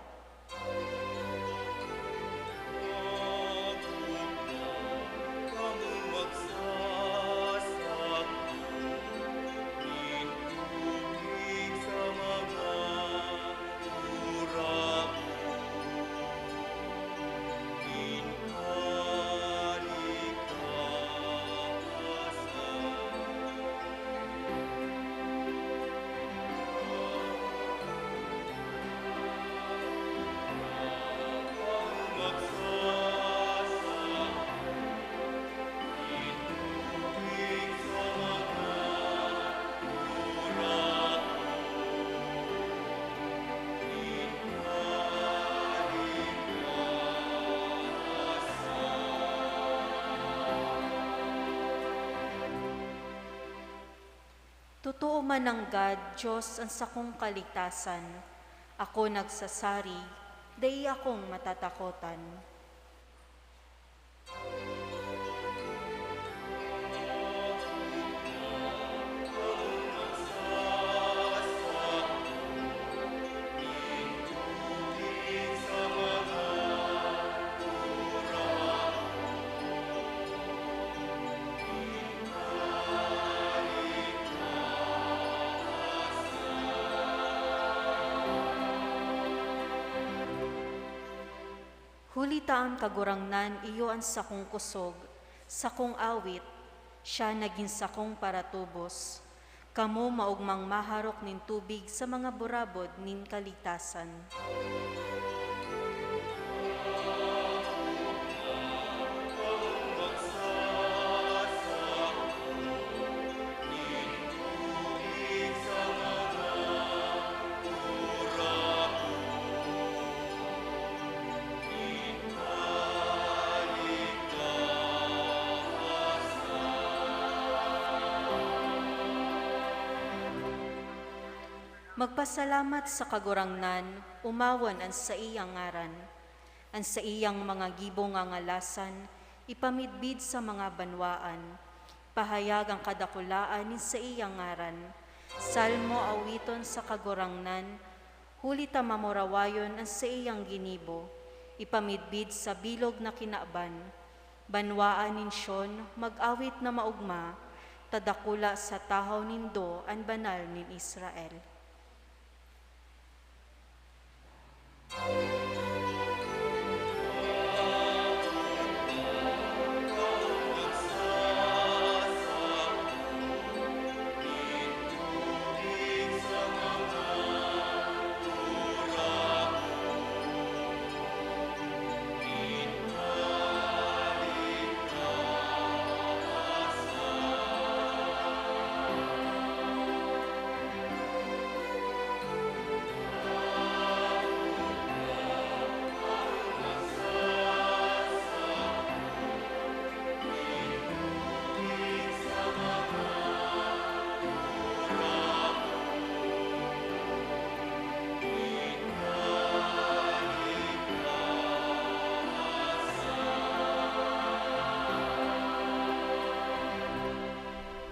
Totoo man ang God, Diyos ang sakong kaligtasan. Ako nagsasari, dai akong matatakotan. Hulitaan kagurangnan iyo ang sakong kusog, sakong awit, siya naging sakong paratubos. Kamo maugmang maharok nin tubig sa mga burabod nin kaligtasan. Magpasalamat sa kagurangnan, umawan ang sa iyang ngaran. Ang sa iyang mga gibong nga ngalasan, ipamidbid sa mga banwaan. Pahayag ang kadakulaan ni sa iyang ngaran. Salmo awiton sa kagurangnan, hulita mamurawayon ang sa iyang ginibo. Ipamidbid sa bilog na kinaban. Banwaan nin Siyon, mag-awit na maugma, tadakula sa tahaw nindo ang banal nin Israel.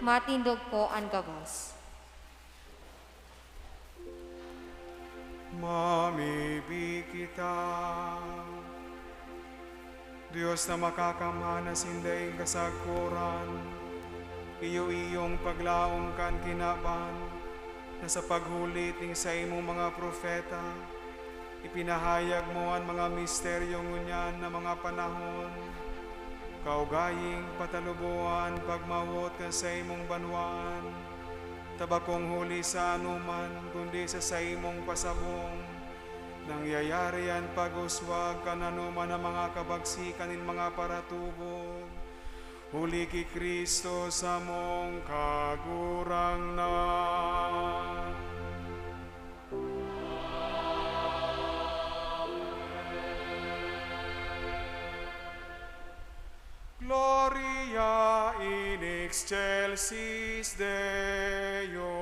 Matindog po ang gabos. Mamibig kita, Diyos na makakamana sindaing kasagkuran, iyo-iyong paglaong kan kinaban, na sa paghuliting sa imong mga propeta, ipinahayag mo ang mga misteryong ngunyan na mga panahon, kaugaying patalubuan pagmawot ka sa imong banwaan, tabakong huli sa anuman, kundi sa imong pasabong, nangyayari ang pag-uswag kananuman ang mga kabagsikan in mga paratubog, huli ki Kristo sa mong kagurangnan. Gloria in excelsis Deo.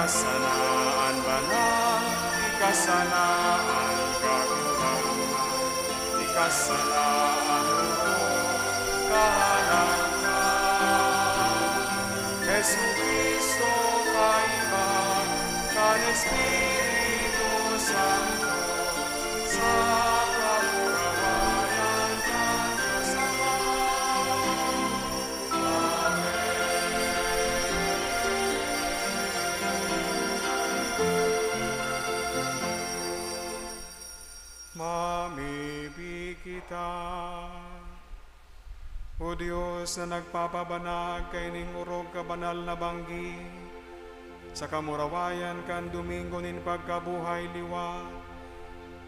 Ikasanaan banal, ikasanaan kagurangan, ikasanaan kahalangan. Jesu Cristo kaiba, kan Espiritu Santo, sa kamurawayan kan kasamaan. Mamibig kita. O Diyos na nagpapabanag kay ning urog ka banal na banggi, sa kamurawayan kan Domingo nin pagkabuhay liwa,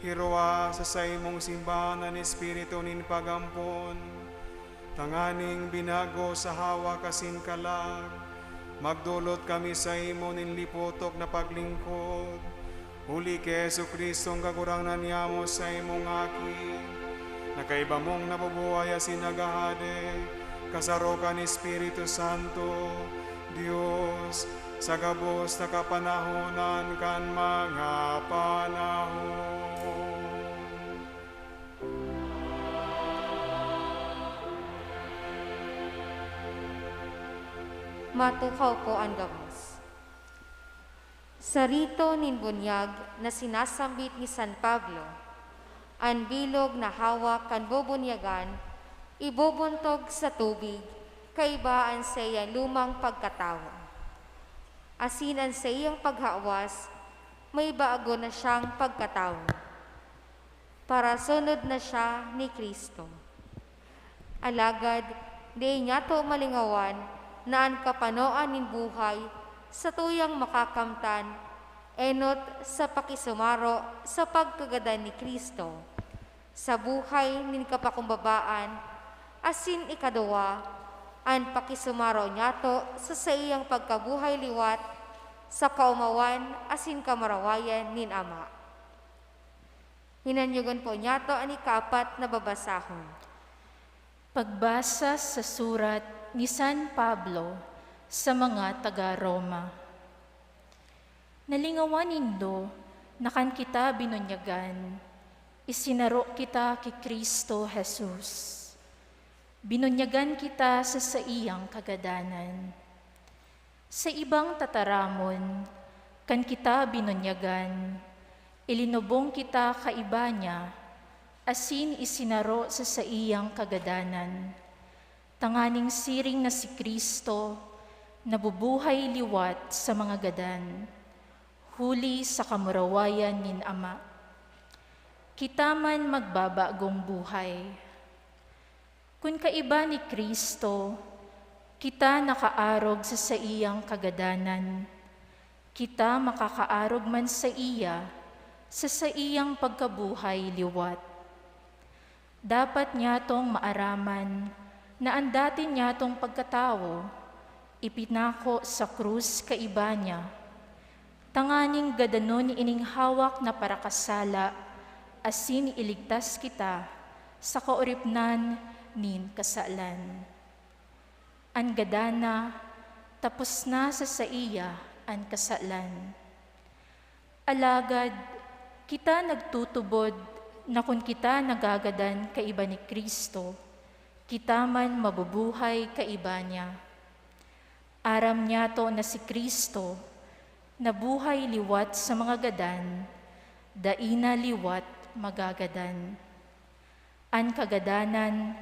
hirwa sa saimong simbahan ang Espiritu nin pagampon, tanganing binago sa hawa kasin kalag, magdulot kami sa imo nin lipotok na paglingkod, huli kay Jesu Kristo ang kagurangan niyamo sa imong akin, na kaiba mong nabubuhay asin nagahade, kasarokan ni Espiritu Santo, Diyos, sa gabos na kapanahonan kan mga panahon. Matukaw po ang gabos. Sa rito nin bunyag na sinasambit ni San Pablo, ang bilog na hawak kan bubunyagan, ibubuntog sa tubig, kaibaan sa iyang lumang pagkatawa. Asinan sa iyang paghawas, may bago na siyang pagkatawa. Para sunod na siya ni Kristo. Alagad, di niya to malingawan na ang kapanoan nin buhay sa tuyang makakamtan, enot sa pakisumaro sa pagkagadan ni Kristo, sa buhay nin kapakumbabaan, asin ikaduwa, ang pakisumaro niyato sa iyang pagkabuhay liwat, sa kaumawan, asin kamarawayan nin Ama. Hinanyugan po niyato ang ikapat na babasahon. Pagbasa sa surat ni San Pablo sa mga taga-Roma. Nalingawan nindo na kan kita binunyagan, isinaro kita ki Kristo Jesus. Binunyagan kita sa iyang kagadanan. Sa ibang tataramon, kan kita binunyagan, ilinubong kita kaiba niya, asin isinaro sa iyang kagadanan. Tanganing siring na si Kristo, nabubuhay liwat sa mga gadan, huli sa kamurawayan nin Ama. Kita man magbabagong buhay. Kung kaiba ni Kristo, kita nakaarog sa iyang kagadanan. Kita makakaarog man sa sa iyang pagkabuhay liwat. Dapat niya tong maaraman na ang dati niya tong pagkatao, ipinako sa krus kaiba niya. Tanganing gadanon ining hawak na parakasala, asin iligtas kita sa kauripnan nin kasalan. Ang gadana, tapos na sa iya ang kasalan. Alagad, kita nagtutubod na kung kita nagagadan kaiba ni Kristo, kita man mabubuhay kaiba niya. Aram niya to na si Kristo, nabuhay liwat sa mga gadan, daina liwat magagadan. An kagadanan,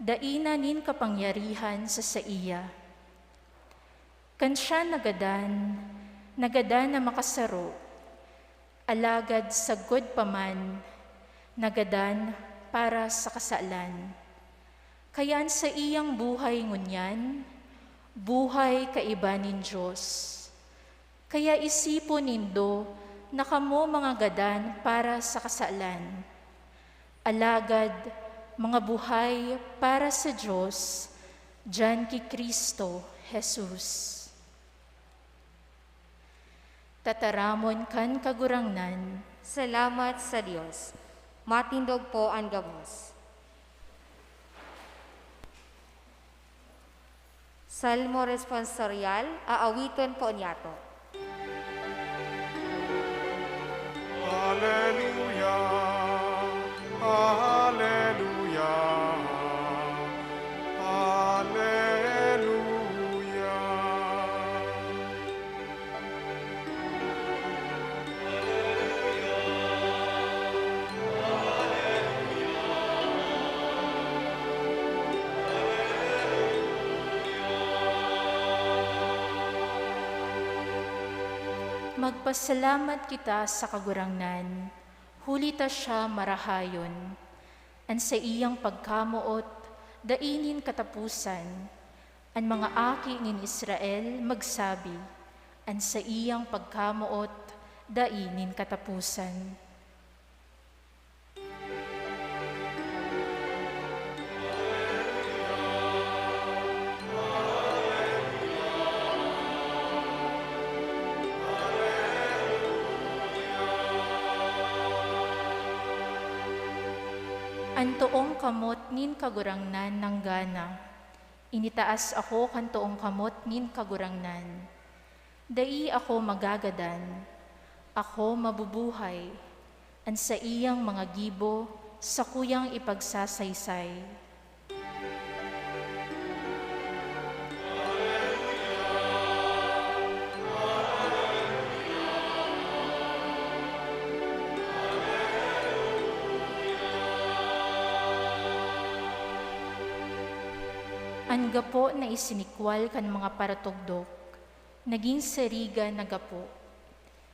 daina nin kapangyarihan sa iya. Kan siya nagadan na makasaro, alagad sagod paman, nagadan para sa kasalan. Kayan sa iyang buhay ngunyan, buhay kaiba nin Diyos. Kaya isipon nindo na kamo mga gadan para sa kasalan. Alagad, mga buhay para sa Diyos, diyan ki Kristo Jesus. Tataramon kan kagurangnan. Salamat sa Diyos. Matindog po ang gabos. Salmo responsorial, aawiton po niyato. Alleluia, Alleluia, Alleluia. Magpasalamat kita sa kagurangnan, hulita siya marahayon, an sa iyang pagkamuot, dainin katapusan, an mga aki nin Israel magsabi, an sa iyang pagkamuot, dainin katapusan. Antoong kamot nin kagurangnan ng gana. Initaas ako kantoong kamot nin kagurangnan. Dai ako magagadan. Ako mabubuhay. An sa iyang mga gibo, sa kuyang ipagsasaysay. Ang gapo na isinikwal kan mga paratugdok, naging sariga na gapo.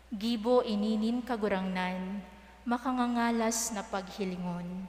Gibo ininin kagurangnan, makangangalas na paghilingon.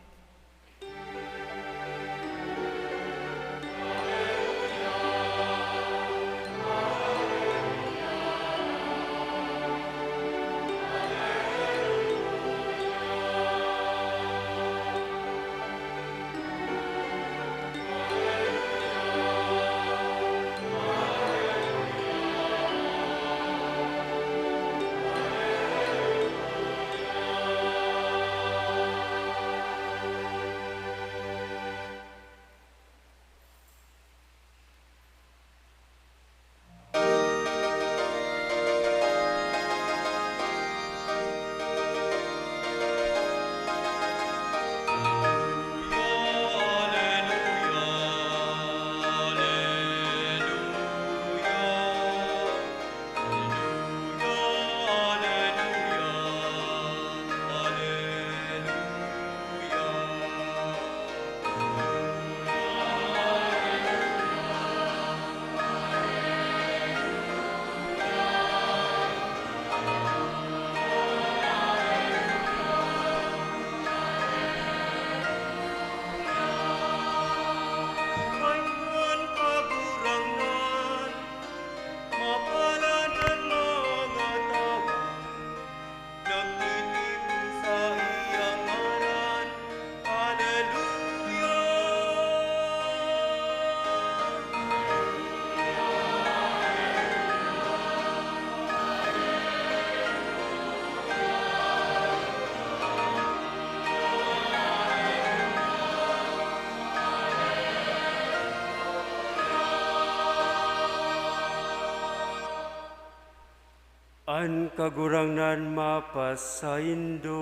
An kagurangnan mapasaindo.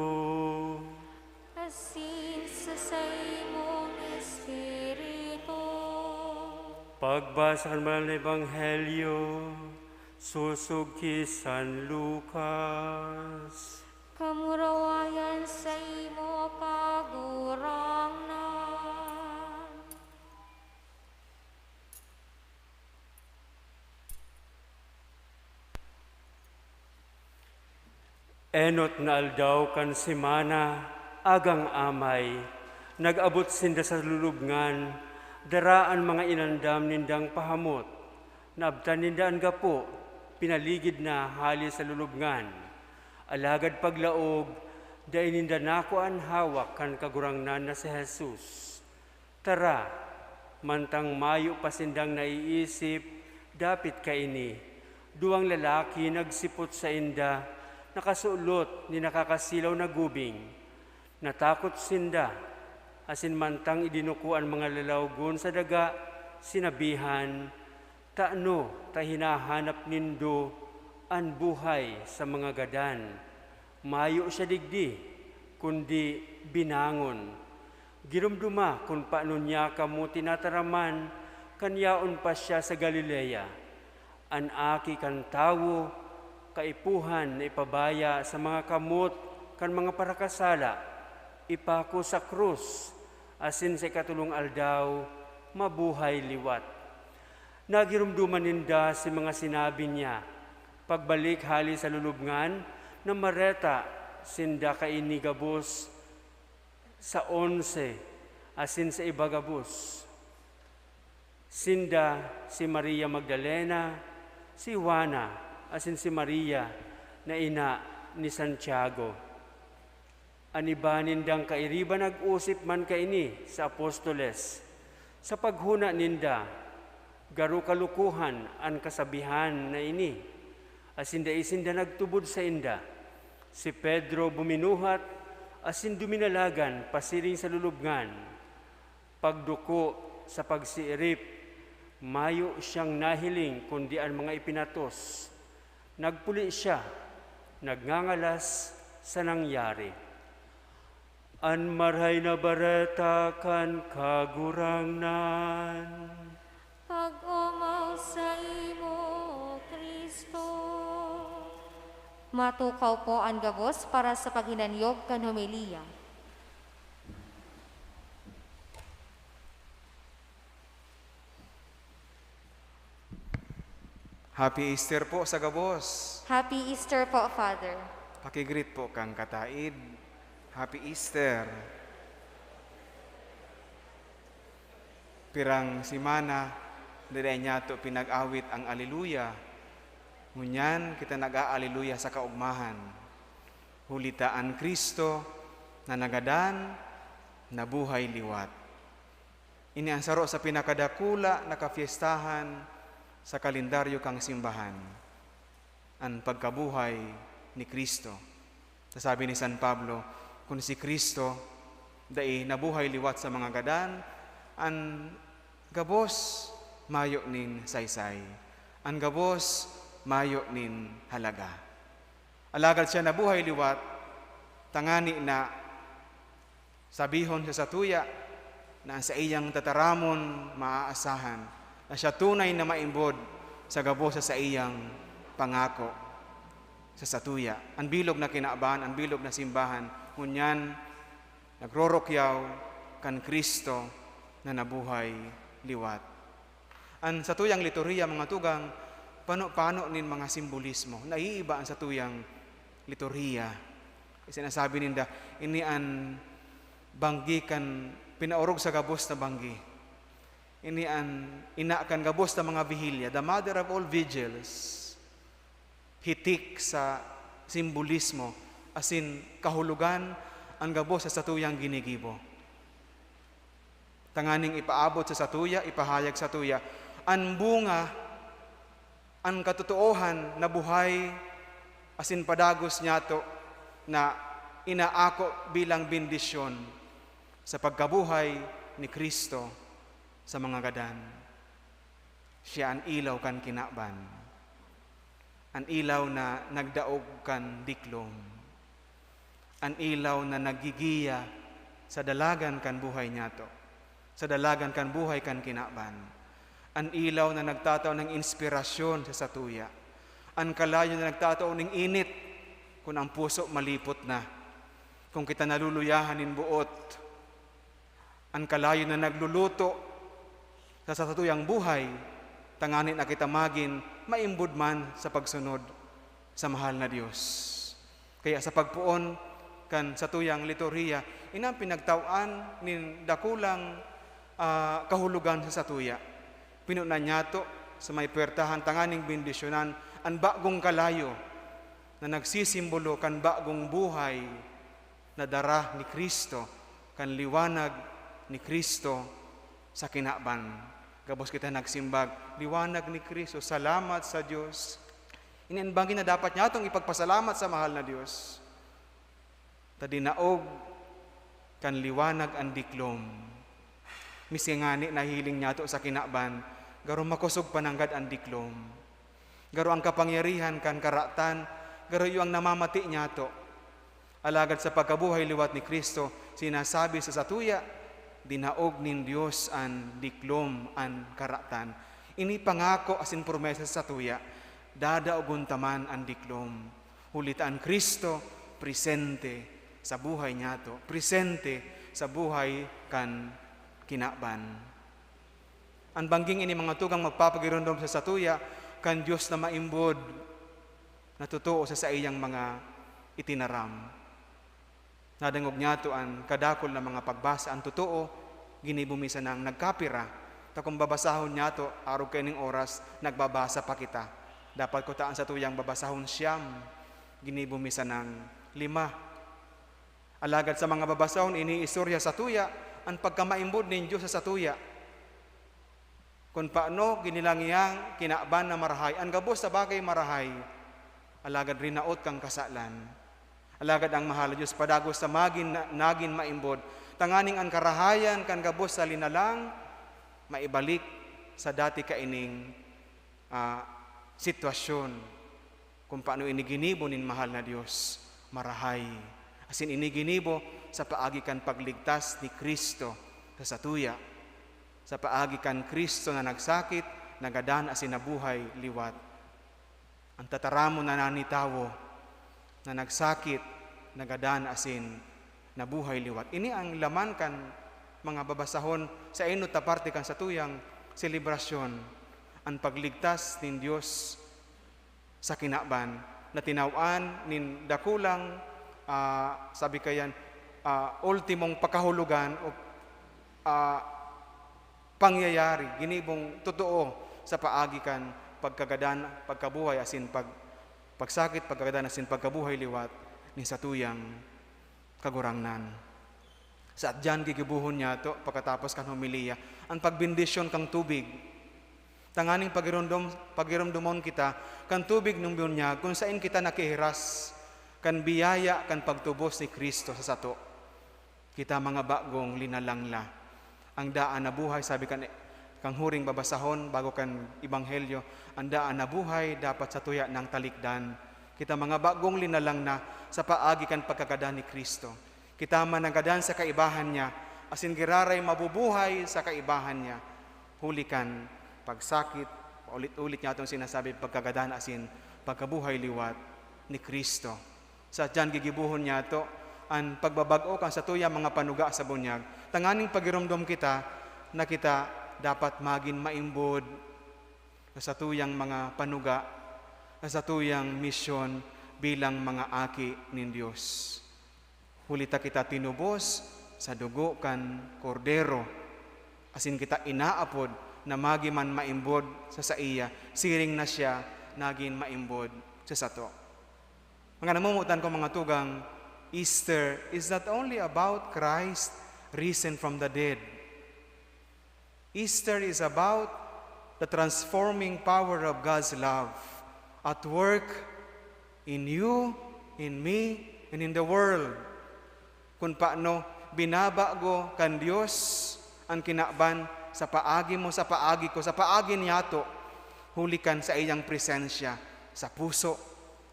Asin sa saimong Espiritu. Pagbasa man ng Ebanghelyo, susog ki San Lucas. Kamurawayan sa imo kagurangnan. Enot na aldaw kan semana, agang amay, nag-abot sinda sa lulubngan, daraan mga inandam nindang pahamot, naabtan nindaan gapo, pinaligid na hali sa lulubngan. Alagad paglaog, dain ninda nako an hawak kan kagurangnan na si Jesus. Tara, mantang mayo pasindang naiisip, dapit ka ini. Duwang lalaki nagsipot sa inda, nakasulot ni nakakasilaw na gubing. Natakot sinda, asin mantang idinukuan mga lalawgon sa daga, sinabihan, taano ta hinahanap nindo an buhay sa mga gadan. Mayo siya digdi, kundi binangon. Girumduma kung paano niya kamo tinataraman, kanyaon pa siya sa Galilea. An aki kan tawo, kaipuhan na ipabaya sa mga kamot kan mga parakasala, ipako sa krus, asin sa katulong aldaw, mabuhay liwat. Nagirumduman ninda si mga sinabi niya, pagbalik hali sa lulubngan, na mareta sinda kainigabos sa 11, asin sa ibagabos. Sinda si Maria Magdalena, si Juana, asin si Maria na ina ni Santiago. Aniba nindang kairiba nag-usip man kaini sa apostoles. Sa paghuna ninda, garo kalukuhan ang kasabihan na ini. Asin da isinda nagtubod sa inda. Si Pedro buminuhat, asin duminalagan pasiring sa lulubngan. Pagduko sa pagsiirip, mayo siyang nahiling kundi ang mga ipinatos. Nagpuli siya, nagngangalas sa nangyari. An marhay na bareta kan kagurangnan. Pag-umaw sa imo, Kristo. Matukaw po ang gabos para sa paghinanyog kan homilya. Happy Easter po sa gabos. Happy Easter po, Father. Pakigreet po kang kataid. Happy Easter. Pirang simana, dili niya to pinag-awit ang Alleluia. Ngunyan kita nag-aaliluya sa kaugmahan. Hulitaan Kristo na nagadan, nabuhay liwat. Ini ang saro sa pinakadakula na kafiestahan sa kalendaryo kang simbahan. Ang pagkabuhay ni Kristo. Sabi ni San Pablo, kung si Kristo dai nabuhay liwat sa mga gadan, ang gabos mayo nin saysay. Ang gabos mayo nin halaga. Alagad siya nabuhay liwat, tangani na sabihon siya sa tuya na sa iyang tataramon maaasahan na siya tunay na maimbod sa gabos sa iyang pangako sa satuya. Ang bilog na kinaabahan, ang bilog na simbahan, ngunyan, nagrorokyaw kan Kristo na nabuhay liwat. Ang satuyang liturhiya, mga tugang, pano nin mga simbolismo. Naiiba ang satuyang liturhiya. Sinasabi ninda, ini an banggi kan pinaurog sa gabos na banggi. Ini an ina kan gabos na mga bihilya. The mother of all vigils. Hitik sa simbolismo, asin kahulugan ang gabos sa satuyang ginigibo. Tanganing ipaabot sa satuya, ipahayag sa tuya, ang bunga, ang katotohan na buhay, asin padagos niyato na inaako bilang bendisyon sa pagkabuhay ni Kristo sa mga gadan. Siya ang ilaw kan kinaban. Ang ilaw na nagdaog kan diklom. Ang ilaw na nagigiya sa dalagan kan buhay niyato. Sa dalagan kan buhay kan kinaban. Ang ilaw na nagtataw ng inspirasyon sa satuya. Ang kalayo na nagtataw ng init kung ang puso malipot na. Kung kita naluluyahan in buot. Ang kalayo na nagluluto sa satuyang buhay, tanganin na kita magin, maimbod man sa pagsunod sa mahal na Diyos. Kaya sa pagpuon kan satuyang liturhiya, inang pinagtawaan nin dakulang kahulugan sa satuya. Pinunan niya to sa may puwertahan tanganing bendisyonan ang bagong kalayo na nagsisimbolo kan bagong buhay na dara ni Kristo, kan liwanag ni Kristo sa kinaban. Gabos kita nagsimbag, liwanag ni Kristo, salamat sa Diyos. Ininbangin na dapat niya itong ipagpasalamat sa mahal na Diyos. Tadinaog kan liwanag ang diklom. Misingani na hiling niya ito sa kinaban, garo makusog pananggad ang diklom. Garo ang kapangyarihan kan karatan, garo yung namamati niya ito. Alagad sa pagkabuhay liwat ni Kristo, sinasabi sa satuya, dinaog nin Dios an diklom an karatan. Ini pangako asin promesa sa satuya, dadaogon taman an diklom. Hulitaan Kristo, presente sa buhay niya to, presente sa buhay kan kinaban. Ang bangging ini mga tugang magpapagirondom sa satuya, kan Diyos na maimbod, natutuo sa iyang mga itinaram. Nadangog niya to ang kadakol na mga pagbasa, ang totoo, ginibumisa ng nagkapira. Ta kung babasahon niya to, araw kaning oras, nagbabasa pa kita. Dapat ko taan sa tuyang babasahon siyam, ginibumisa ng 5. Alagad sa mga babasahon, iniistorya sa tuya, ang pagkamaimbod nin Diyos sa tuya. Kung paano ginilangiyang kinaban na marahay, ang gabos sa bagay marahay, alagad rin naot kang kasalan. Alagad ang mahal Diyos padagos sa nagin maimbod, tanganing ang karahayan kan gabos sa linalang, maibalik sa dati kaining sitwasyon, kung paano iniginibo nin mahal na Diyos, marahay. Asin iniginibo sa paagi kan pagligtas ni Kristo sa satuya, sa paagi kan Kristo na nagsakit, nagadan asin nabuhay liwat. Ang tataramo na nanitawo, na nagsakit, nagadan asin nabuhay liwat. Ini ang laman kan mga babasahon sa inot na parte kan sa tuyang selebrasyon, ang pagligtas nin Dios sa kinaban, na tinawan nin dakulang sabi kayan ultimong pakahulugan o pangyayari, ginibong totoo sa paagi kan pagkagadan, pagkabuhay asin pagsakit, pagkagadan asin pagkabuhay liwat ni satuyang kagurangnan. Sa adyan gigibuhon niya to pagkatapos kan homilya, ang pagbindisyon kang tubig. Tanganing pagiromdomon kita kan tubig ng bunyag kung saan kita nakihiras kan biyaya kan pagtubos ni Kristo sa sato. Kita mga bagong linalangla. Ang daan na buhay, sabi kan kang huring babasahon bago kan ibanghelyo, ang daan na buhay dapat sa tuya ng talikdan. Kita mga bagong linalang na sa paagi kan pagkagadan ni Kristo. Kita managadan sa kaibahan niya, asin giraray mabubuhay sa kaibahan niya. Hulikan pagsakit, ulit-ulit niya itong sinasabi, pagkagadan asin pagkabuhay liwat ni Kristo. Sa dyan gigibuhon niya ito, ang pagbabago kan sa tuya mga panuga sa bunyag. Tanganing pagiromdom kita, na kita dapat magin maimbod sa tuyang mga panuga, sa tuyang misyon bilang mga aki nin Diyos. Hulita kita tinubos sa dugo kan kordero, asin kita inaapod na magiman maimbod sa iya, siring na siya naging maimbod sa sato. Mga namumutan ko mga tugang, Easter is not only about Christ risen from the dead. Easter is about the transforming power of God's love at work in you, in me, and in the world. Kung paano binabago kan Diyos ang kinaban sa paagi mo, sa paagi ko, sa paagi niyato, hulikan sa iyang presensya sa puso,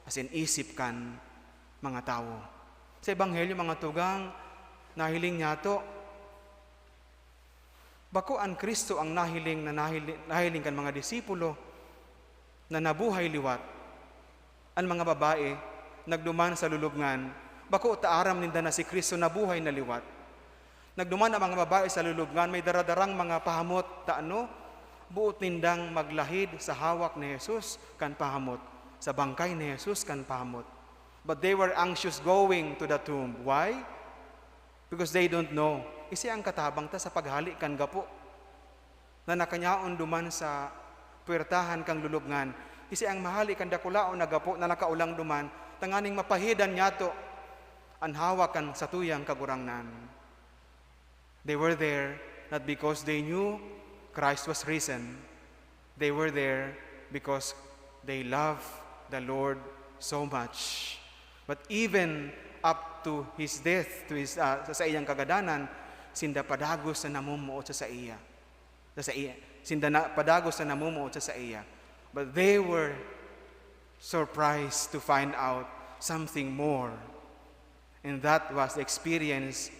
asin isip kan mga tao. Sa Ebanghelyo, mga tugang, nahiling niya to, bako ang Kristo ang nahiling kan mga disipulo na nabuhay liwat. Ang mga babae, nagduman sa lulubngan, bako taaram ninda na si Kristo nabuhay na liwat. Nagduman ang mga babae sa lulubngan, may daradarang mga pahamot, buot nindang maglahid sa hawak ni Jesus kan pahamot, sa bangkay ni Jesus kan pahamot. But they were anxious going to the tomb. Why? Because they don't know. Isi ang katabang ta sa paghali kan gapo, na nakanyaon duman sa puwertahan kang lulubngan. Isi ang mahali kan dakulaon na gapo na nakaulang duman, tanganing mapahidan niyato ang hawak kan sa tuyang kagurangnan. They were there not because they knew Christ was risen. They were there because they loved the Lord so much. But even up to His death, to His, sa iyang kagadanan, sinda padagos na namumuot sa iya. Sinda padagos na namumuot sa iya. But they were surprised to find out something more. And that was the experience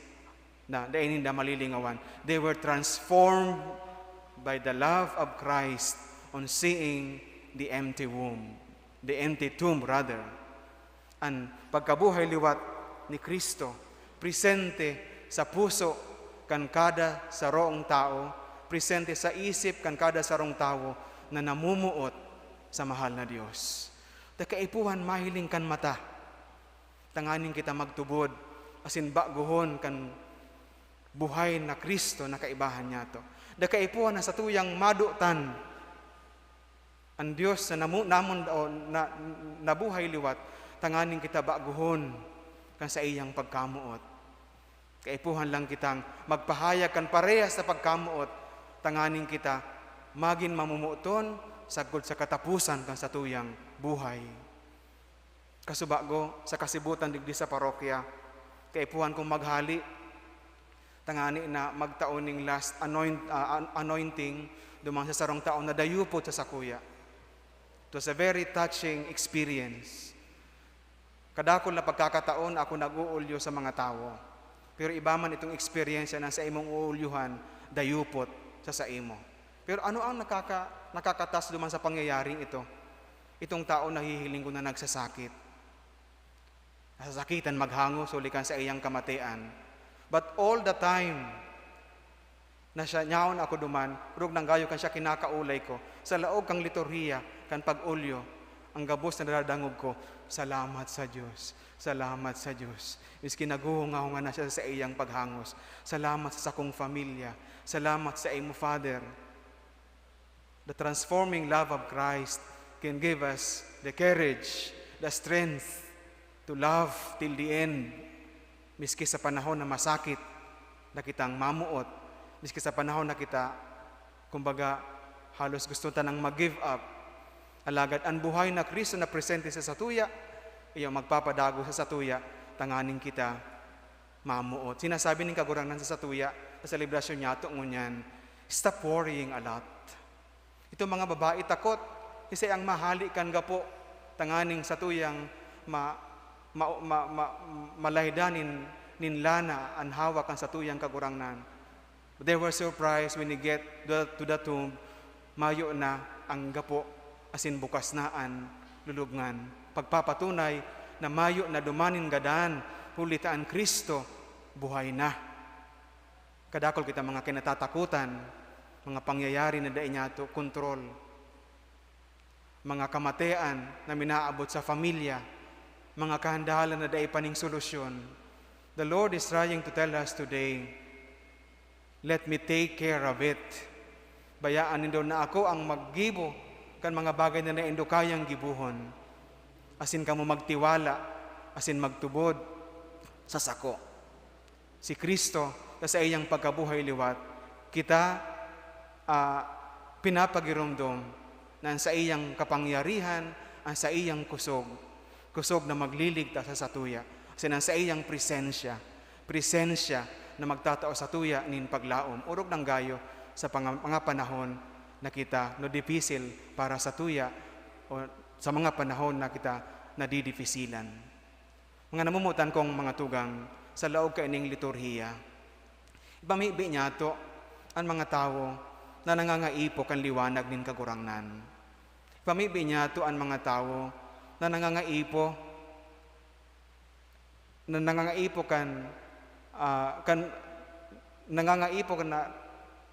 na dainin da malilingawan. They were transformed by the love of Christ on seeing the empty tomb rather. Ang pagkabuhay liwat ni Kristo, presente sa puso kan kada sarong tao, presente sa isip kan kada sarong tao na namumuot sa mahal na Dios. Kaipuhan mahiling kan mata, tanganin kita magtubod, asin baguhon kan buhay na Kristo na kaibahan niya to. Kaipuhan na sa tuyang madutan, ang Diyos na nabuhay liwat, tanganin kita baguhon kan sa iyang pagkamuot. Kaipuhan lang kitang magpahayag kan parehas sa pagkamuot, tanganin kita magin mamumuton sagod sa katapusan kan sa tuyang buhay. Kasubago sa kasibutan digdi sa parokya, kaipuhan kong maghali, tangani na magtaon ning last anointing dumang sa sarong taon na dayupot sa sakuya. It was a very touching experience. Kadakol na pagkakataon ako nag-uulyo sa mga tao. Pero iba man itong experience na sa imong uulyuhan, dayupot sa imo. Pero ano ang nakakatas duman sa pangyayaring ito? Itong tao nahihiling ko na nagsasakit. Nasasakitan maghango, sulikan sa iyang kamatian. But all the time, na siya nyaon ako duman, rug nang gayo kan siya kinakaulay ko, sa laog kang liturhiya, kan pag-ulyo, ang gabos na naradangog ko, salamat sa Diyos, salamat sa Diyos. Miski naguhunga-hunga na siya sa iyang paghangos, salamat sa sakong familia, salamat sa imo Father. The transforming love of Christ can give us the courage, the strength to love till the end. Miski sa panahon na masakit, na kitang mamuot, miski sa panahon na kita, kumbaga, halos gusto tanang mag-give up. Alagad, ang buhay na Kristo na presente sa satuya, iyo magpapadago sa satuya, tanganing kita mamuot. Sinasabi ng kaguranan sa satuya, sa selebrasyon niya, ngunyan, stop worrying a lot. Ito mga babae takot, kasi ang mahali kan gapo, tanganing satuyang malahdanin ninlana ang hawak ang satuyang kagurangnan. They were surprised when they get to the tomb, mayo na ang gapo, asin bukas naan, lulugngan. Pagpapatunay na mayo na dumanin gadan, hulitaan Kristo, buhay na. Kadakol kita mga kinatatakutan, mga pangyayari na dai niya to kontrol. Mga kamatayan na minaabot sa pamilya, mga kahandalan na dai paning solusyon. The Lord is trying to tell us today, let me take care of it. Bayaan nindo na ako ang maggibo kan mga bagay na naindo kayang gibuhon. Asin kamo magtiwala, asin magtubod sa sako. Si Kristo, sa iyang pagkabuhay liwat, kita pinapagiromdom na sa iyang kapangyarihan, ang sa iyang kusog na magliligtas sa satuya. Asin ang sa iyang presensya na magtatao sa tuya nin paglaom. Urog ng gayo sa mga panahon na kita no dipisil para sa tuya o sa mga panahon na kita nadidipisilan. Mga namumutan kong mga tugang sa laog kaining liturhiya. Ipamibi niya to ang mga tao na nangangaipo kan liwanag nin kagurangnan. Ipamibi niya to ang mga tao na nangangaipo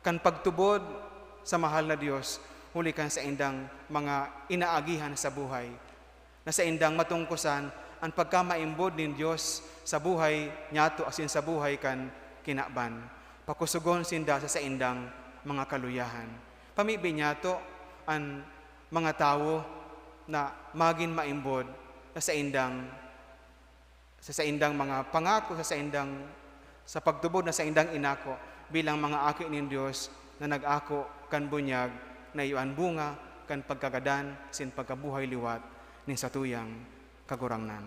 kan pagtubod sa mahal na Diyos, huli kan sa indang mga inaagihan sa buhay, na sa indang matungkusan ang pagkamaimbod nin Diyos sa buhay niyato asin sa buhay kan kinaban. Pakusugon sinda sa indang mga kaluyahan. Pamibi niyato ang mga tao na magin maimbod na sa indang mga pangako, sa pagtubod na sa indang inako bilang mga aki nin Diyos na nag-ako kan bunyag na iwan bunga kan pagkagadan sin pagkabuhay liwat nin satuyang kagurangnan.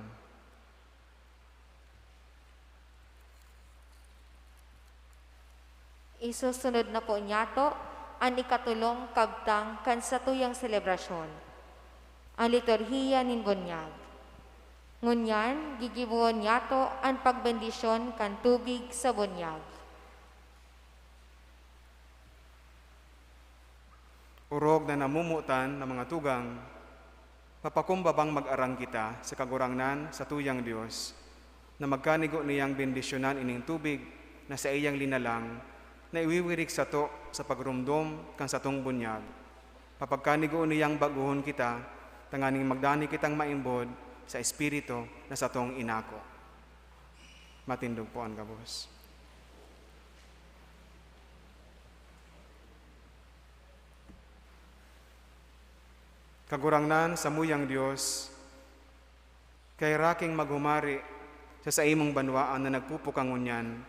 Isusunod na po niyato ang ikatulong kabtang kan satuyang selebrasyon, ang liturhiya nin bunyag. Ngunyan, gigibuon yato ang pagbendisyon kan tubig sa bunyag. Urog na namumutan ng mga tugang, papakumbabang mag-arang kita sa kagurangnan sa tuyang Diyos, na magkanigo niyang bendisyonan ining tubig na sa iyang linalang, na iwiwirik sa to sa pagrumdom kan sa tong bunyag. Papagkanigo niyang baguhon kita, tanganing magdani kitang maimbod sa Espiritu na sa tong inako. Matindog po ang kabos. Kagurangnan sa muyang Diyos, kay raking maghumari sa imong banwaan na nagpupukang ngunyan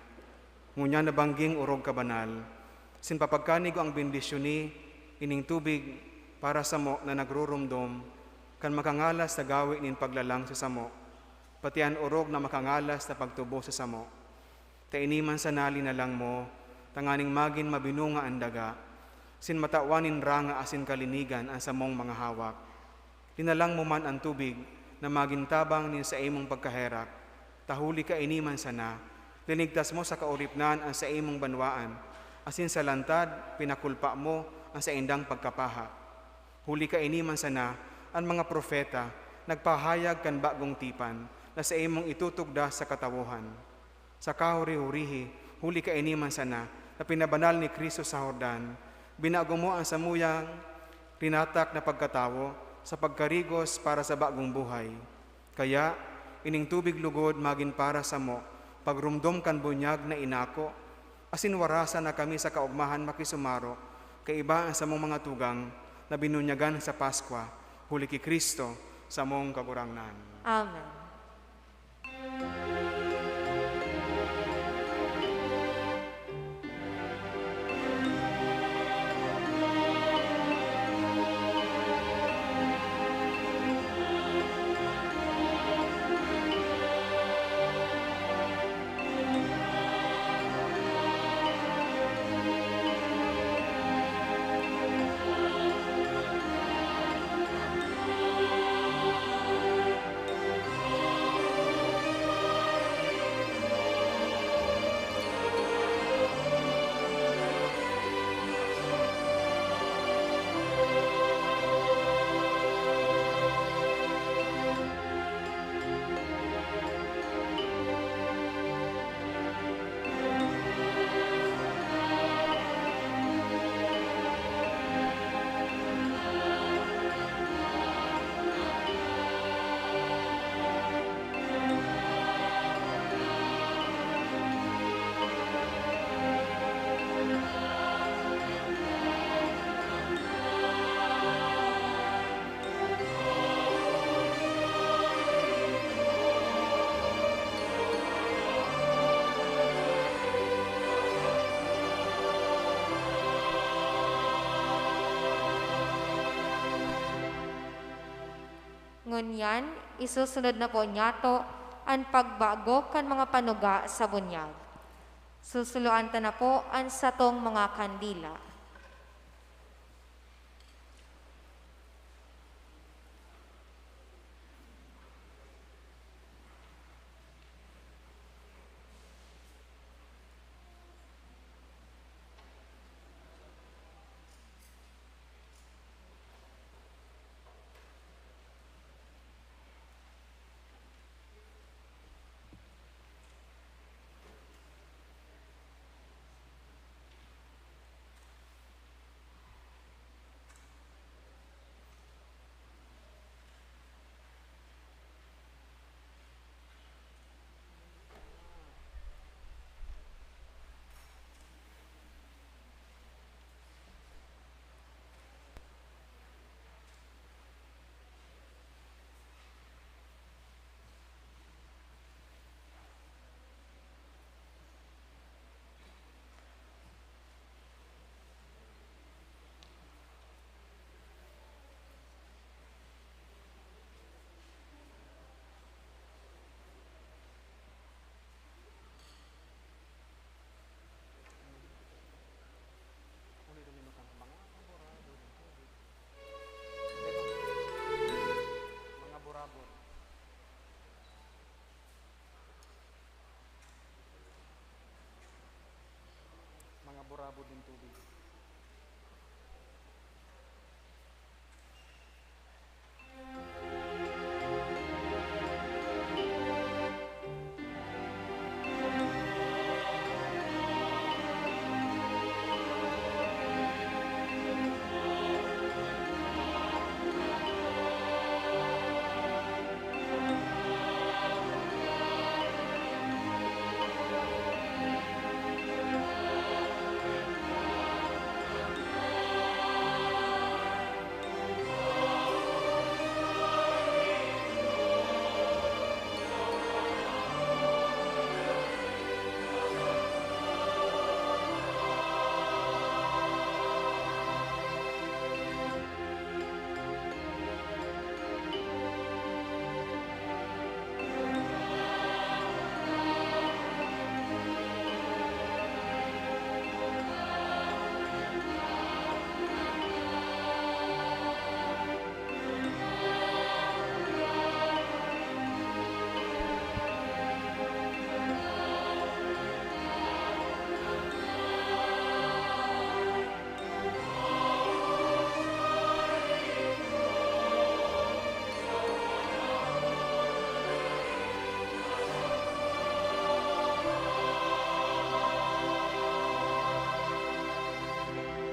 na bangging urog kabanal, sin papagkanigo ang bendisyon ni ining tubig para sa mo na nagrurumdom, kan makangalas na gawi nin paglalang sa samo, pati an urog na makangalas na pagtubo sa samo. Tainiman sa nali na lang mo, tanganing magin mabinunga ang daga, sin matawanin ranga asin kalinigan ang samong mga hawak. Linalang mo man ang tubig na magintabang nin sa imong pagkaherak, tahuli ka iniman sana, linigtas mo sa kauripnan ang sa imong banwaan, asin sa lantad pinakulpa mo ang sa indang pagkapaha. Huli ka iniman sana, ang mga propeta nagpahayag kan bagong tipan na sa imong itutugda sa katawuhan. Sa kahuri-hurihi, huli ka iniman sana na pinabanal ni Kristo sa Jordan, binago mo ang samuyang rinatak na pagkatawo sa pagkarigos para sa bagong buhay. Kaya, ining tubig lugod magin para sa mo, pagrumdom kan bunyag na inako, asin warasan na kami sa kaugmahan makisumaro, kaiba ang samong mga tugang na binunyagan sa Paskwa, huli ki Kristo sa mong kagurangnan. Amen. Ngunyan, isusunod na po niyato ang pagbago kan mga panuga sa bunyag. Susuluan ta na po ang satong mga kandila.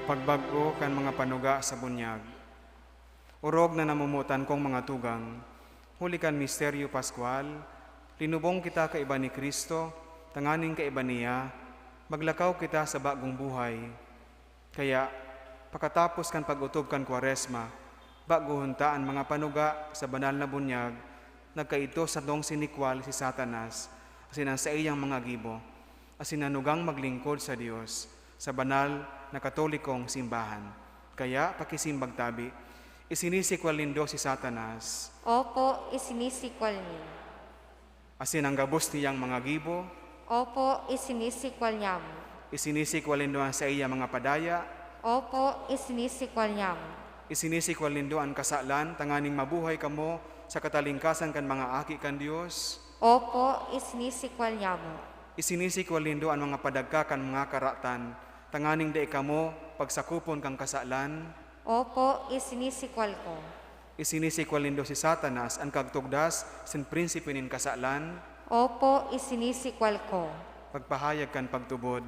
pagbag-o kan mga panuga sa bunyag. Urog na namumutan kong mga tugang, huli kan misteryo Pascual, linubong kita kaiba ni Kristo, tanganing kaiba niya, maglakaw kita sa bagong buhay. Kaya, pakatapos kan pag-utob kan Kwaresma, bago huntaan mga panuga sa banal na bunyag, nagkaito sa dong sinikwal si Satanas, asin ang sa iyang mga gibo, asin nanugang maglingkod sa Diyos, sa banal na katolikong simbahan. Kaya, pakisimbag tabi, isinisikwal nindo si Satanas, Opo, isinisikwal niya. asin ang gabos niyang mga gibo, Opo, isinisikwal niya mo. isinisikwal nindo ang sa iyang mga padaya, Opo, isinisikwal niya mo. isinisikwal nindo ang kasalan, tanganing mabuhay kamo sa katalingkasan kan mga aki kan Dios, Opo, isinisikwal niya mo. isinisikwal nindo ang mga padagka kan mga karatan, tanganing dai kamo pagsakupon kang kasalan, Opo, isinisikwal ko. isinisikwal nindo si Satanas ang kagtugdas sin prinsipe nin kasalan, Opo, isinisikwal ko. pagpahayag kan pagtubod,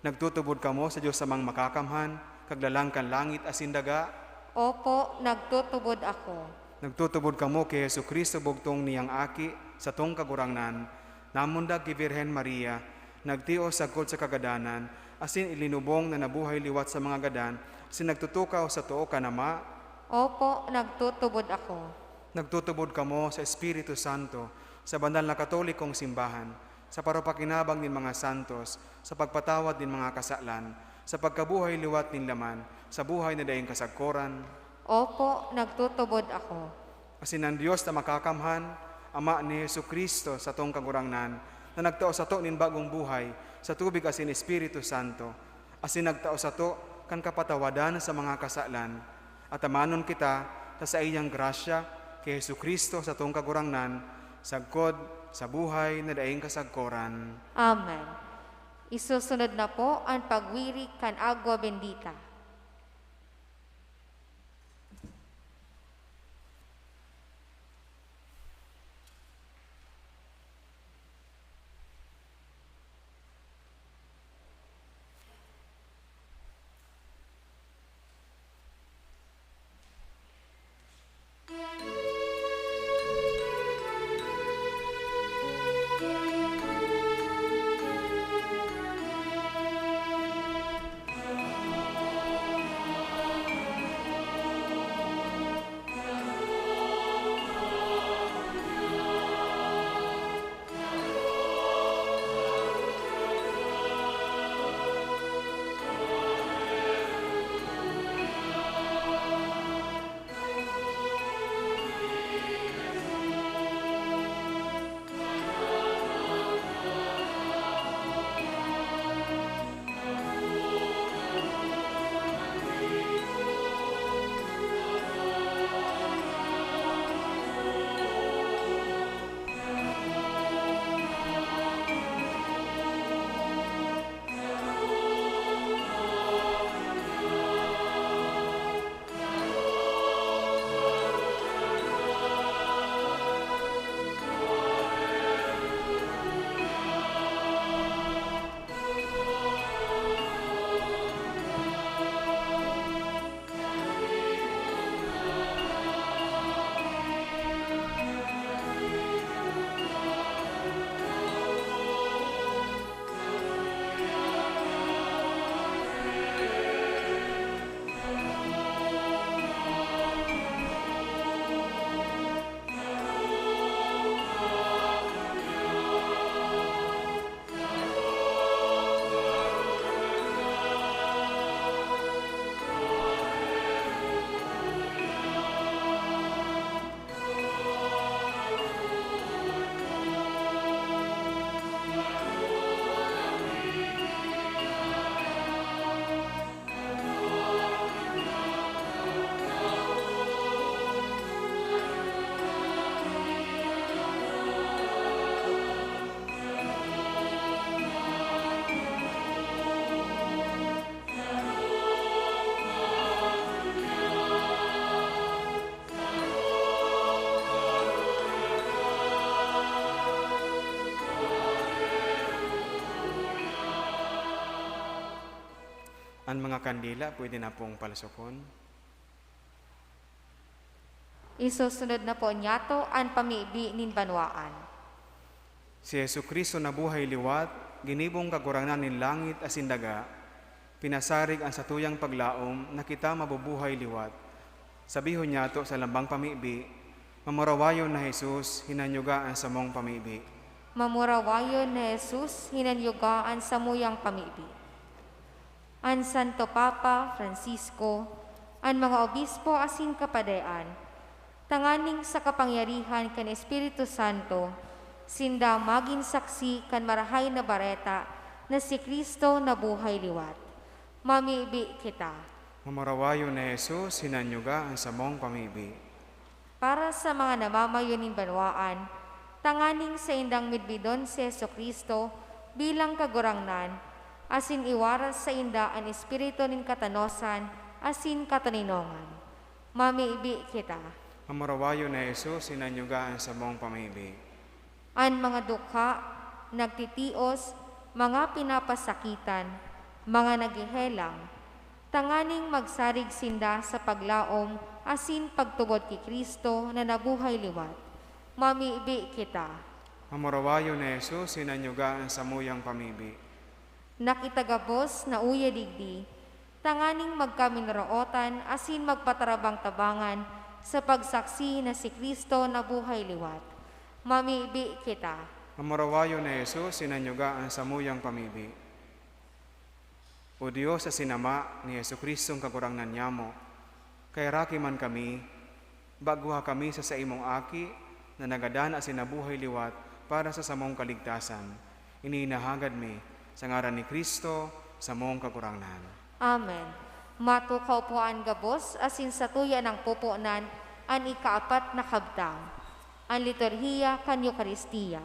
nagtutubod kamo sa Dios samang makakamhan, kaglalang kan langit asin daga, Opo, nagtutubod ako. nagtutubod kamo kay Jesucristo bugtong niyang aki sa tong kagurangnan, namundag ki Birhen Maria, nagtio sagkod sa kagadanan, asin ilinubong na nabuhay liwat sa mga gadan, asin nagtutukaw sa tuo kanama, Opo, nagtutubod ako. nagtutubod kamo sa Espiritu Santo, sa banal na katolikong simbahan, sa parapakinabang nin mga santos, sa pagpatawad nin mga kasalan, sa pagkabuhay liwat nin laman, sa buhay na dayeng kasagkoran, Opo, nagtutubod ako. asin ang Diyos na makakamhan, Ama ni Jesucristo sa tong kagurangnan, na nagtao sa to nin bagong buhay, sa tubig asin Espiritu Santo, asin nagtao sa to kan kapatawadan sa mga kasalan, at amanon kita sa iyang grasya kay Jesucristo sa tong kagurangnan, sagkod sa buhay na daing kasagkoran. Amen. Isusunod na po ang pagwiri kan agua bendita. Ang mga kandila pwede na pong palasukon. Isusunod na po niyato ang pamibi nin banwaan. Si Yesu Kristo na buhay liwat, ginibong kagurangan nin langit asin daga, pinasarig ang satuyang paglaom na kita mabubuhay liwat. Sabihon niyato sa lambang pamibi, mamurawayon na Jesus, hinanyugaan sa mong pamibi. Mamurawayon na Jesus, hinanyugaan sa muyang pamibi. An Santo Papa Francisco, an mga obispo asin kapadean, tanganing sa kapangyarihan kan Espiritu Santo, sinda maging saksi kan marahay na bareta na si Kristo na buhay liwat. Mamibi kita. Mamurawayon na Jesus, hinanyugaan sa mong pamibi. Para sa mga namamayo nin banwaan, tanganing sa indang midbidon si Yesu Kristo bilang kagurangnan, asin iwaras sa inda ang espiritu nin katanosan, asin kataninongan. Mamiibi kita. Mamurawayon na Jesus, hinanyugaan sa mong pamibi. Ang mga dukha, nagtitios, mga pinapasakitan, mga nagihelang, tanganing magsarig sinda sa paglaom, asin pagtubod ki Kristo na nabuhay liwat. Mamiibi kita. Mamurawayon na Jesus, hinanyugaan sa muyang pamibi. Nakitagabos na uya digdi, tanganing magkaminrootan asin magpatarabang tabangan sa pagsaksi na si Kristo na buhay liwat. Mamiibi kita. Mamurawayon na Jesus, hinanyugaan sa muyang pamibi. O Diyos sa sinama ni Yesu Kristong kagurangnan niyamo, kay raki man kami, baguha kami sa imong aki na nagadana sinabuhay liwat para sa samong kaligtasan. Ininahagad mi sa ngaran ni Kristo sa mong kagurangnan. Amen. Matukaw po ang gabos asin sa tuya ng pupunan ang ikaapat na kabtang. Ang liturhiya kan Eucharistia.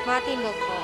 Matindog po.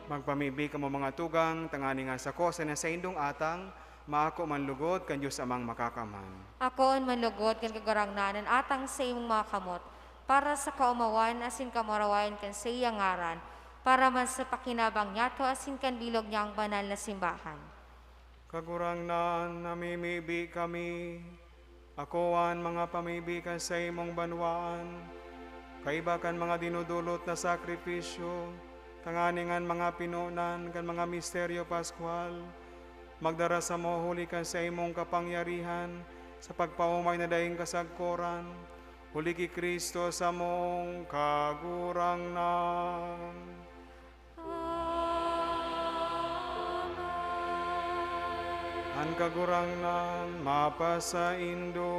Magpamibi ka mo mga tugang, tangani nga sa ko, sa indong atang, maako manlugod, kan Diyos amang makakaman. Ako ang manlugod kan kagarangnanan atang sa imong mga kamot, para sa kaumawan asin kamarawayan kan sa iyang ngaran, para man sa pakinabang niyato asin kan bilog niyang banal na simbahan. Kagurangnan namimibi kami, akoan mga pamibi kan sa imong banwaan, kaibakan mga dinudulot na sakripisyo, tanganingan mga pinunan kan mga misteryo paskwal, magdara sa mo huli kan sa imong kapangyarihan, sa pagpaumay na daing kasagkoran, huli ki Kristo sa mong kagurangnan. Ang kagurangnan mapasaindo,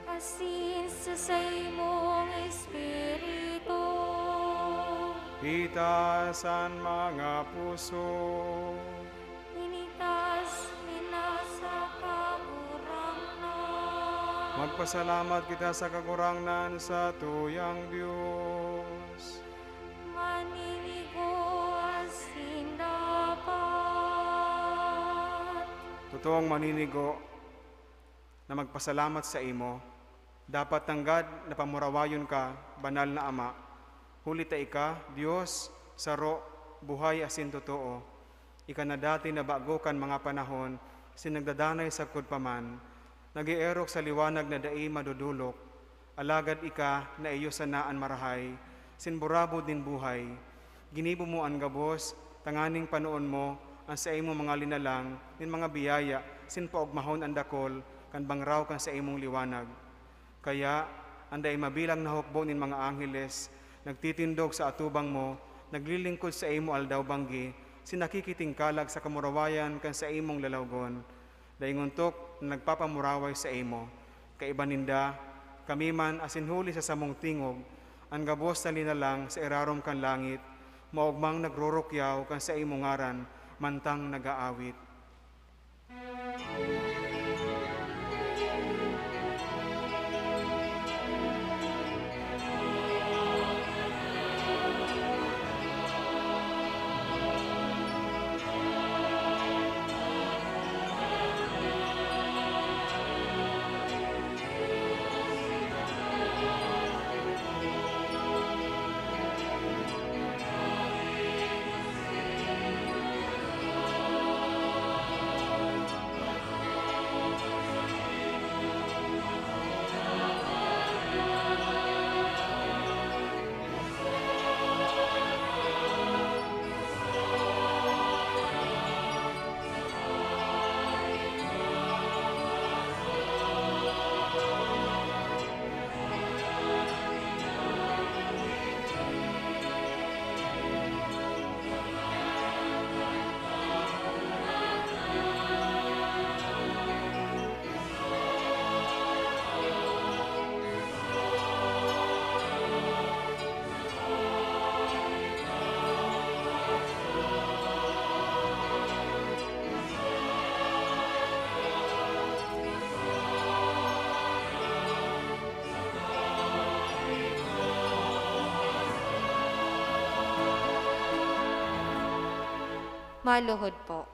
Asin sa imong espiritu, itasan mga puso, initas minasa kagurangnan. magpasalamat kita sa kagurangnan sa tuyang Diyos. Maniligo asin dapat. Totoong maninigo na magpasalamat sa imo, dapat tanggad na pamurawayon ka, banal na Ama. Huli ta ika, Diyos, saro, buhay asin totoo. Ika na dati na bago kan mga panahon, sinagdadanay sa kudpaman, nag-ierok sa liwanag na dai madudulok, alagad ika na iyo sanaan marahay, sinburabo din buhay. Ginibo mo ang gabos, tanganing panoon mo, ang sa imo mga linalang, nin mga biyaya, sin paugmahon ang dakol, kan bangraw kan sa imong liwanag. Kaya, anday mabilang na hukbo nin mga angheles, nagtitindog sa atubang mo, naglilingkod sa imo aldaw banggi, sinakikitingkalag sa kamurawayan kan sa imong lalawgon, dainguntok na nagpapamuraway sa imo. Kaiba ninda, kami man asin huli sa samong tingog, ang gabos na linalang sa irarom kan langit, maugmang nagrurukyaw kan sa imong ngaran, mantang nagaawit. Maluhod po.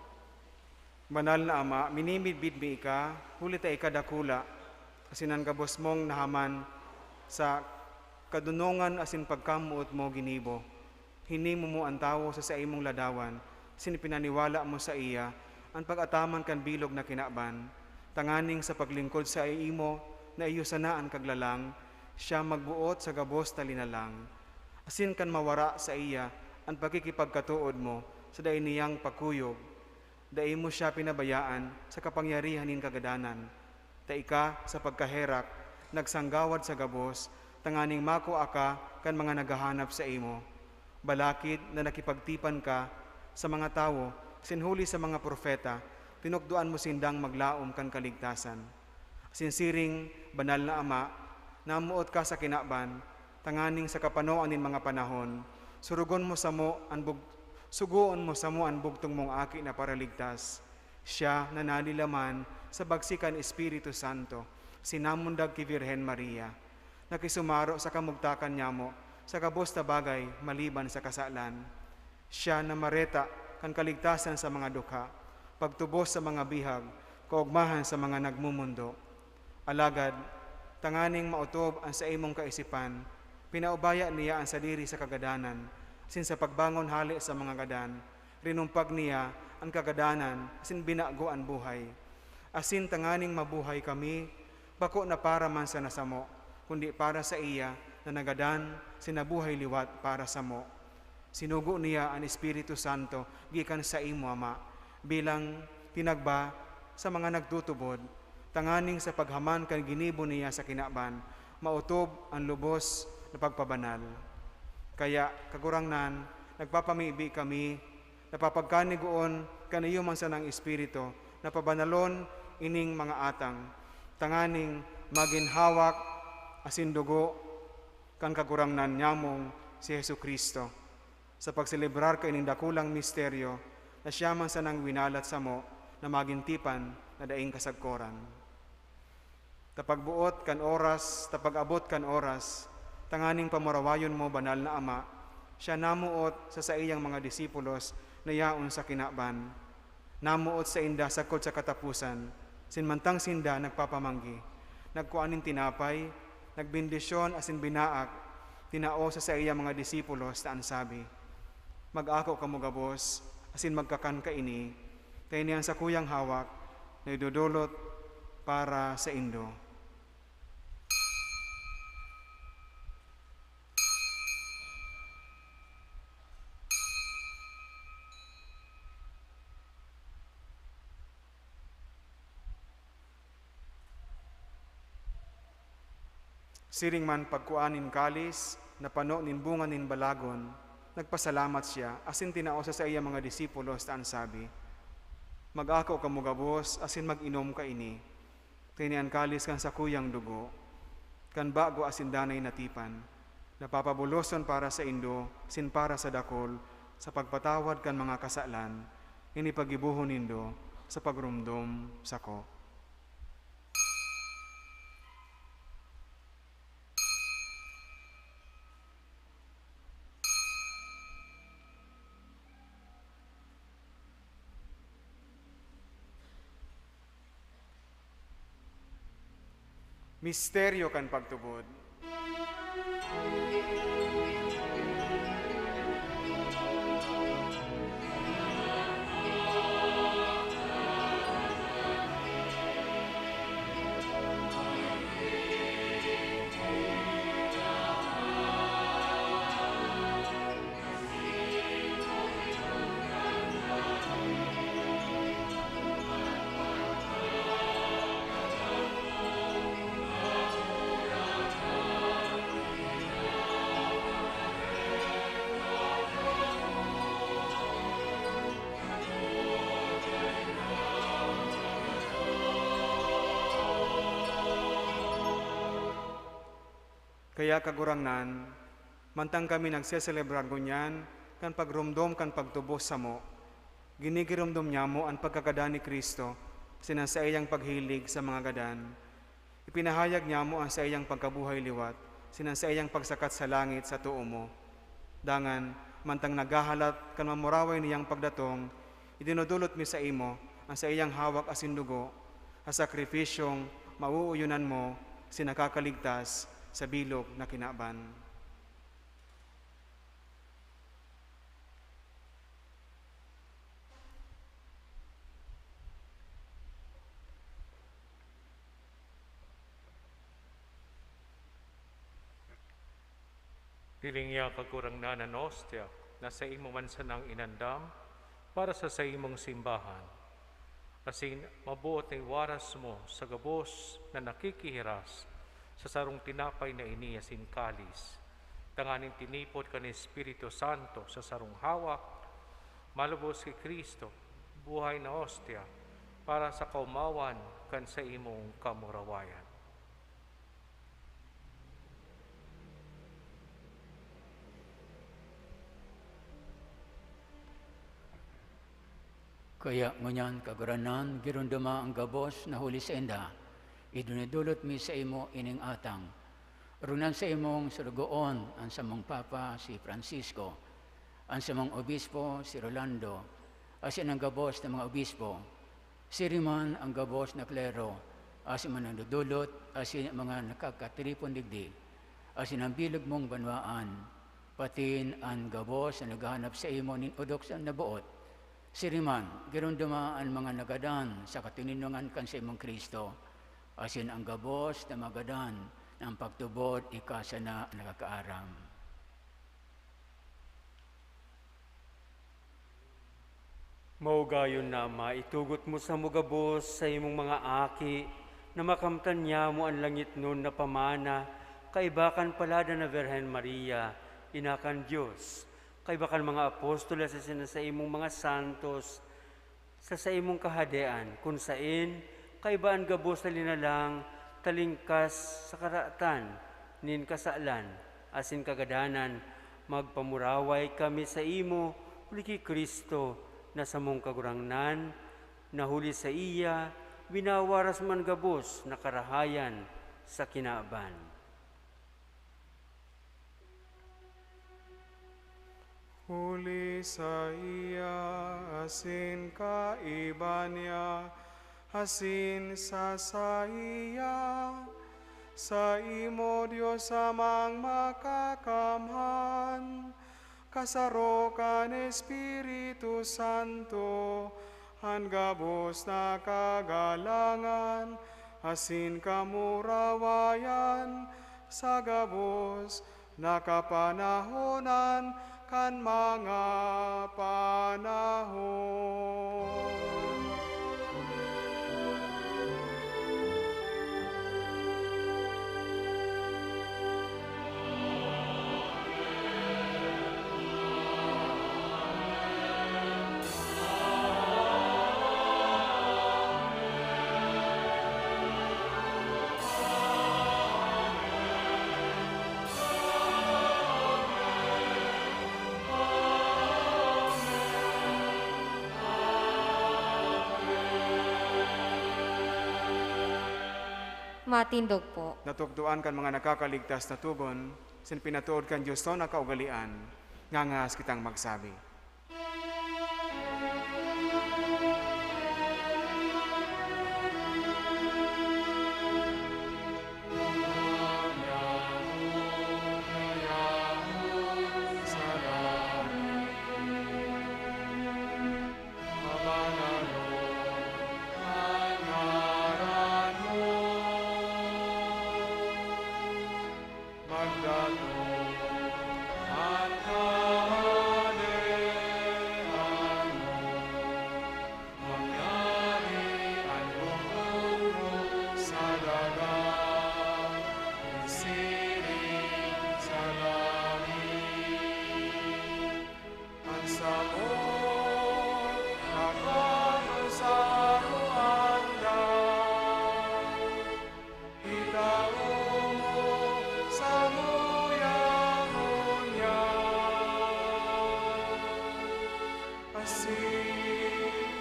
Banal na Ama, minimidbid mi ika, huli ta ika dakula, asinan kabos mong nahaman sa kadunongan asin pagkamuot mo ginibo. Hinimo mo ang tawo sa imong ladawan, sinipinaniwala mo sa iya, ang pag-ataman kan bilog na kinaban, tanganing sa paglingkod sa imo, na iyo sanaan kaglalang, siya magbuot sa gabos talinalang. Asin kan mawara sa iya, ang pagkikipagkatuod mo, sa dahi niyang pagkuyog, dahi mo siya pinabayaan sa kapangyarihan nin kagadanan. Taika sa pagkaherak, nagsanggawad sa gabos, tanganing mako aka kan mga nagahanap sa imo. Balakid na nakipagtipan ka sa mga tawo, sinhuli sa mga propeta, tinukduan mo sindang maglaom kan kaligtasan. Sinsiring, banal na Ama, namuot ka sa kinaban, tanganing sa kapanoan nin mga panahon, sugoon mo sa mo ang bugtong mong aki na paraligtas. Siya na nanilaman sa bagsikan Espiritu Santo, sinamundag ki Virhen Maria, nakisumaro sa kamugtakan niya mo, sa kabos na bagay maliban sa kasalan. Siya na mareta kan kaligtasan sa mga dukha, pagtubos sa mga bihag, kaugmahan sa mga nagmumundo. Alagad, tanganing mautob ang sa imong kaisipan, pinaubaya niya ang sadiri sa kagadanan, sin sa pagbangon hali sa mga gadan, rinumpag niya ang kagadanan, sin binago ang buhay. Asin tanganing mabuhay kami, bako na para man sa nasamo, kundi para sa iya na nagadan, sinabuhay liwat para sa mo. Sinugo niya ang Espiritu Santo, gikan sa imo, Ama, bilang tinagba sa mga nagtutubod, tanganing sa paghaman kan ginibo niya sa kinaban, mautob ang lubos na pagpabanal. Kaya kagurangnan, nagpapamibi kami, napapagkanigoon kaniyo man sa ng Espiritu, napabanalon ining mga atang, tanganing maginhawak asin dugo kan kagurangnan nyamong si Hesu Kristo. Sa pagselebrar ka ining dakulang misteryo, na siya man sa nang winalat sa mo, na magintipan na daing kasagkoran. Tapagbuot kan oras, tapagabot kan oras, tanganing pamurawayon mo, banal na Ama, siya namuot sa iyang mga disipulos na yaon sa kinaban. Namuot sa inda sakod sa katapusan, sinmantang sinda nagpapamanggi. Nagkuanin tinapay, nagbindisyon asin binaak, tinao sa iyang mga disipulos taan sabi, mag-ako kamugabos, asin magkakan ka ini, tayo niyan sa kuyang hawak, na idudulot para sa indo. Siring man pagkuanin kalis, napano nin bunga nin balagon, nagpasalamat siya, asin tinao sa iya mga disipulos, taan sabi, mag-ako kamugabos, asin mag-inom ka ini, tinian kalis kan sa kuyang dugo, kan bago asin danay natipan, napapabuloson para sa indo, sin para sa dakol, sa pagpatawad kan mga kasalan, ini pagibuhon nindo, sa pagrumdom sako. Misteryo kan pagtubod. Kaya kagurangnan, mantang kami nagseselebrar ngunyan, kan pagrumdom kan pagtubos sa mo, ginigirumdom niya mo ang pagkakada ni Kristo, sinasa iyang paghilig sa mga gadan. Ipinahayag niya mo ang sa iyang pagkabuhay liwat, sinasa iyang pagsakat sa langit sa tuo mo. Dangan, mantang naghahalat kan mamuraway niyang pagdatong, idinudulot mi sa imo ang sa iyang hawak asin dugo, ang sakripisyong mauuyunan mo, sinakakaligtas, sa bilog na kinaban. Dilingya kagurangnan ng ostya na sa imo mansanang inandam para sa imong simbahan. Asin mabuot ay waras mo sa gabos na nakikihiras sa sarong tinapay na iniyasin kalis, tanganing tinipod ka ni Espiritu Santo sa sarong hawak, malubos kay Kristo, buhay na ostya para sa kaumawan kan sa imong kamurawayan. Kaya ngunyan kaguranan, girunduma ang gabos na huli sa enda, idunidulot mi sa imo ining atang. Runan sa imong sulugoon ang samong Papa si Francisco, ang samong obispo si Rolando, asin ang gabos ng mga obispo, siriman ang gabos na klero, asin man ang dudulot, asin mga nakakatiripon digdig, asin ang bilog mong banwaan, patin ang gabos na naghahanap sa imo nin udok sa nabuot, siriman, girunduma ang mga nagadan sa katininungan kan sa imong Kristo, asin ang gabos na magadan ng pagtubod ikasa na nakakaaram. Maugayon na maitugot mo sa mugabos sa imong mga aki na makamtan niya mo ang langit nun na pamana, kaibakan palada na Virhen Maria, inakan Diyos, kaibakan mga apostoles sa imong mga santos, sa imong kahadean, kung sain, kaibaan gabos na linalang, talingkas sa karatan, nin kasalan, asin kagadanan, magpamuraway kami sa imo, uli ki Kristo, na sa mong kagurangnan, nahuli sa iya, binawaras man gabos na karahayan sa kinaaban. Huli sa iya, asin kaiba niya, asin sa iya, sa imo Diyos amang makakamhan, kasarokan Espiritu Santo, han gabos na kagalangan, asin kamurawayan, sa gabos na kapanahonan, kan mga panahon. Matindog po. Natugduan kan mga nakakaligtas na tugon, sin pinatuod kan Diyos to na kaugalian, ngangas kitang magsabi.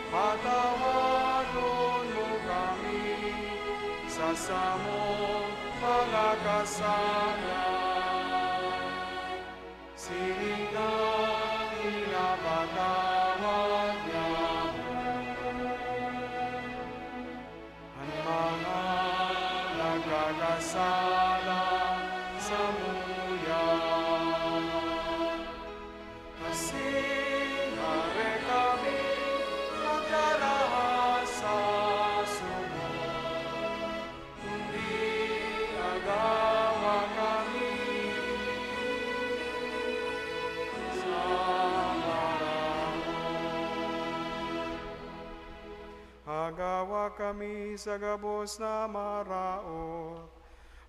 Patawarin mo kami sa samong mga kasala. Sining na pinapatawad niya mo. Ang mga nagkakasala sa muyan. Kasing hare kami magdarahas sa sumo, kundi agawa kami sa maraon. Agawa kami sa gabos na maraot,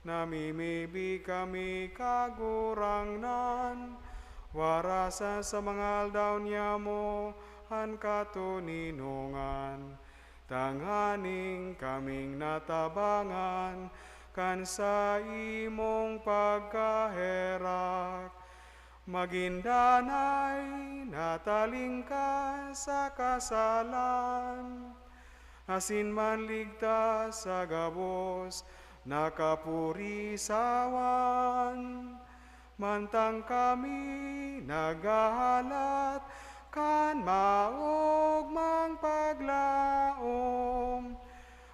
namimibi kami kagurangnan, warasan sa mga aldaw niya mo, han katuninongan, tanganing kaming natabangan, kan sa imong pagkaherak. Magindanay natalingkas sa kasalan, asin manligtas sa gabos nakapurisawan. Mantang kami nagahalat kan maugmang paglaom,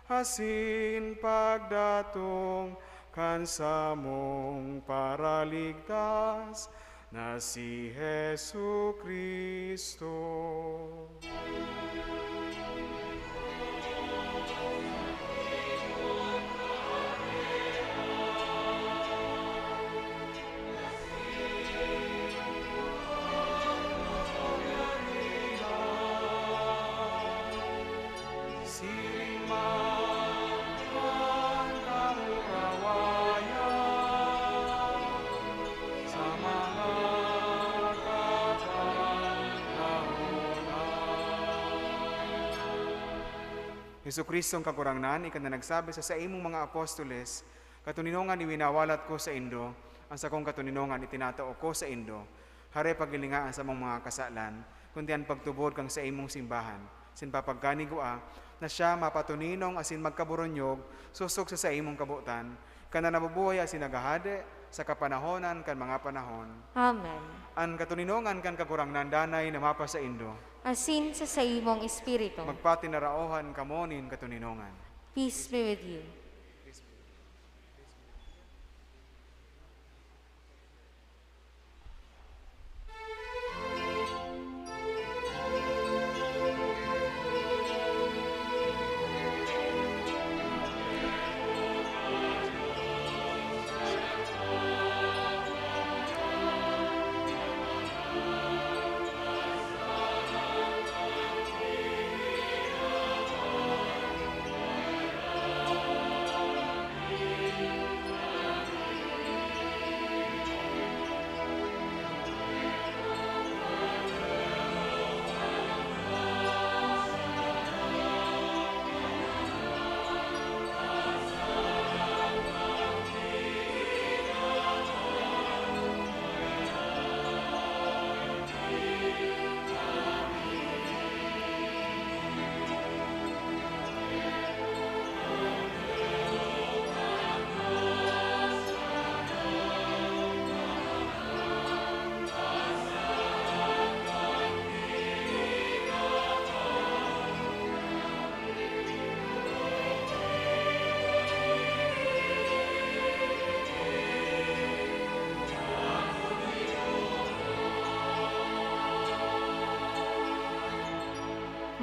asin pagdatong kan sa mong paraligtas na si Hesu Kristo. Hesu Kristo ang kagurangnan, ikan na nagsabi sa imong mga apostoles, katuninongan iwinawalat ko sa indo, ang sakong katuninongan itinatao ko sa indo, hare pagilingaan sa mong mga kasalan, kundi ang pagtubod kang sa imong simbahan, sin papagkanigua, na siya mapatuninong asin magkaburonyog, susok sa imong kabutan, kana nabubuhay asin nagahade, sa kapanahonan kan mga panahon. Amen. Ang katuninongan kan kagurangnan danay na mapa sa indo, Asin sa imong espiritu. magpatinaraohan kamonin katuninongan. Peace be with you.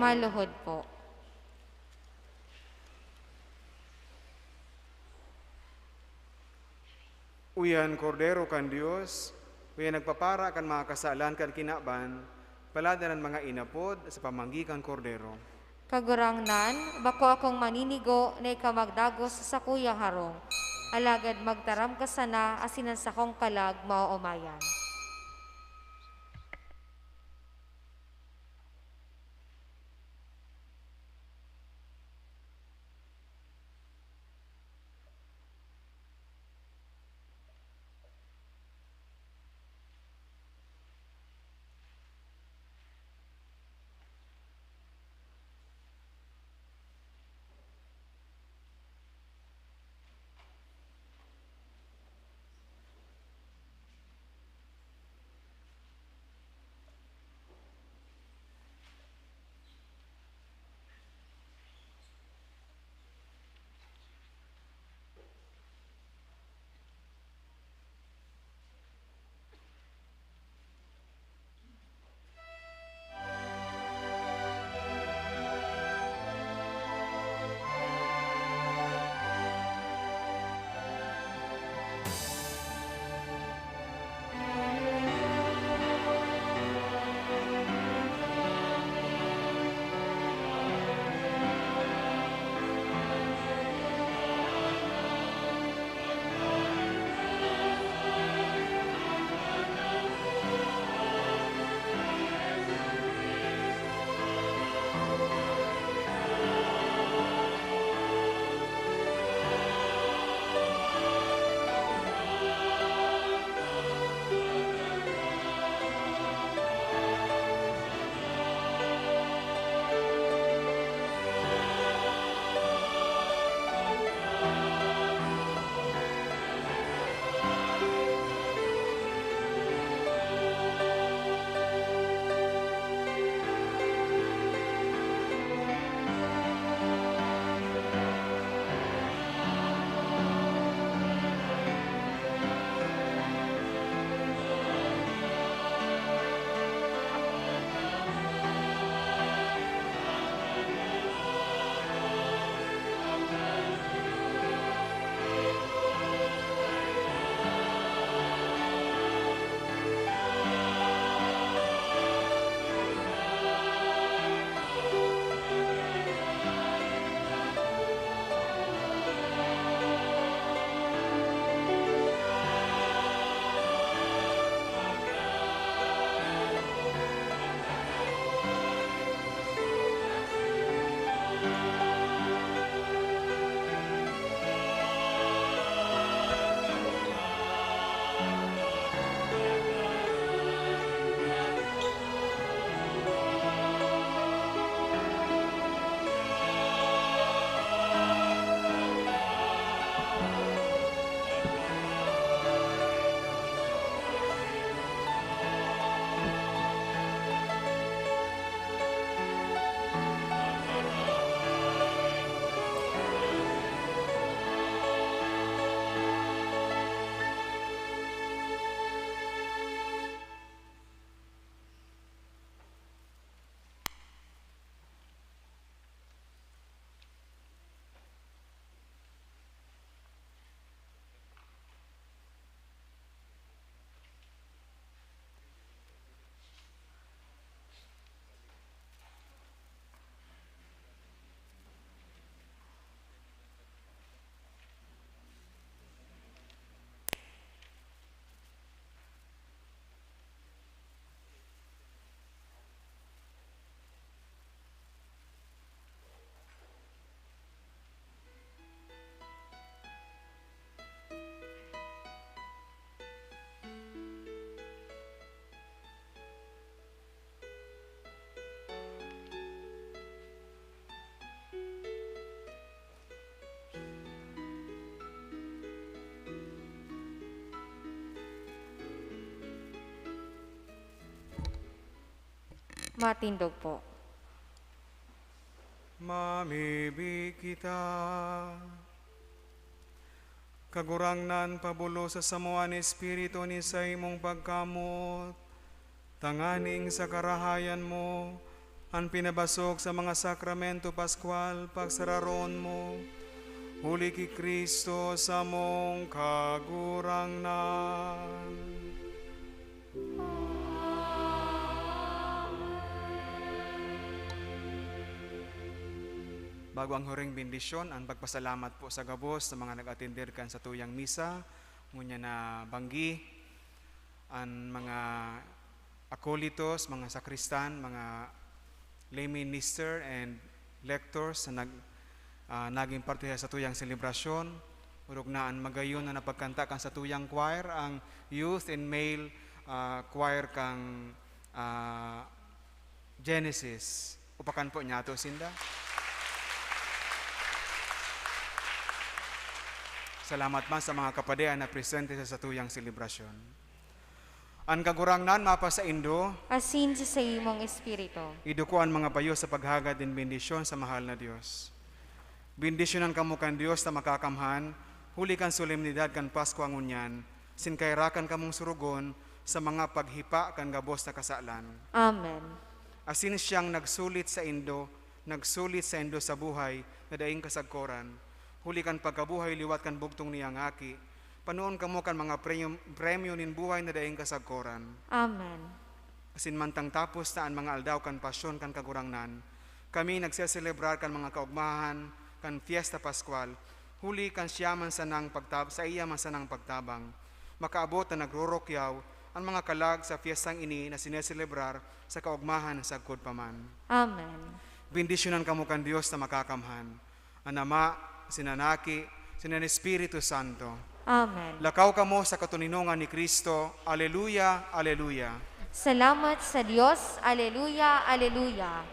Maluhod po. Uyan kordero kan Dios, uyan nagpapara kan mga kasalan kan kinaban, paladanan mga inapod sa pamanggikan kordero. Kagurangnan, bako akong maninigo na ikamagdagos sa kuyang harong. Alagad magtaram ka sana asinan sa kong kalag mauumayan. Matindog po. Mamibig kita. Kagurangnan pabulo sa samuan Espiritu ni sa imong pagkamot, tanganing sa karahayan mo, ang pinabasok sa mga sakramento Pascual, pagsararon mo, huli ki Kristo sa mong kagurangnan. Bago ang huring bendisyon, ang pagpasalamat po sa gabos sa mga nag-atender kan sa tuyang misa, ngunya na banggi, ang mga akolitos, mga sakristan, mga lay minister and lectors na naging parte sa tuyang selebrasyon. Urog na ang magayon na napagkanta kan sa tuyang choir, ang youth and male choir kang Genesis. Upakan po niya to, Sinda. Salamat man sa mga kapadean na presente sa tuyang selebrasyon. Ang kagurangnan mapa sa Indo, Asin sa imong espiritu. idukuan mga bayo sa paghagad din bendisyon sa mahal na Dios. Bendisyonan kamo kan Dios na makakamhan, huli kan solemnidad kan Pasko ang unyan, sinkairakan kamong surugon sa mga paghipa kan gabos na kasalan. Amen. Asin siyang nagsulit sa Indo sa buhay na daing kasagkoran. Huli kan pagkabuhay liwat kan bugtong niyang aki. Panoon kamo kan mga premyo nin buhay na daing kasagkoran. Amen. Asin mantang tapos na ang mga aldaw kan pasyon kan kagurangnan, kami nagseselebrar kan mga kaugmahan kan fiesta Pascual. Huli kan siyaman sa iya man sanang pagtabang. Makaabot na nagrorokyaw ang mga kalag sa fiestang ini na sineselebrar sa kaugmahan sa sagkod paman. Amen. Bendisyonan kamo kan Dios na makakamhan. Ang Ama, Sinanaki, Sinan Espiritu Santo. Amen. Lakaw kamo sa katuninongan ni Kristo. Aleluya, aleluya. Salamat sa Diyos. Aleluya, aleluya.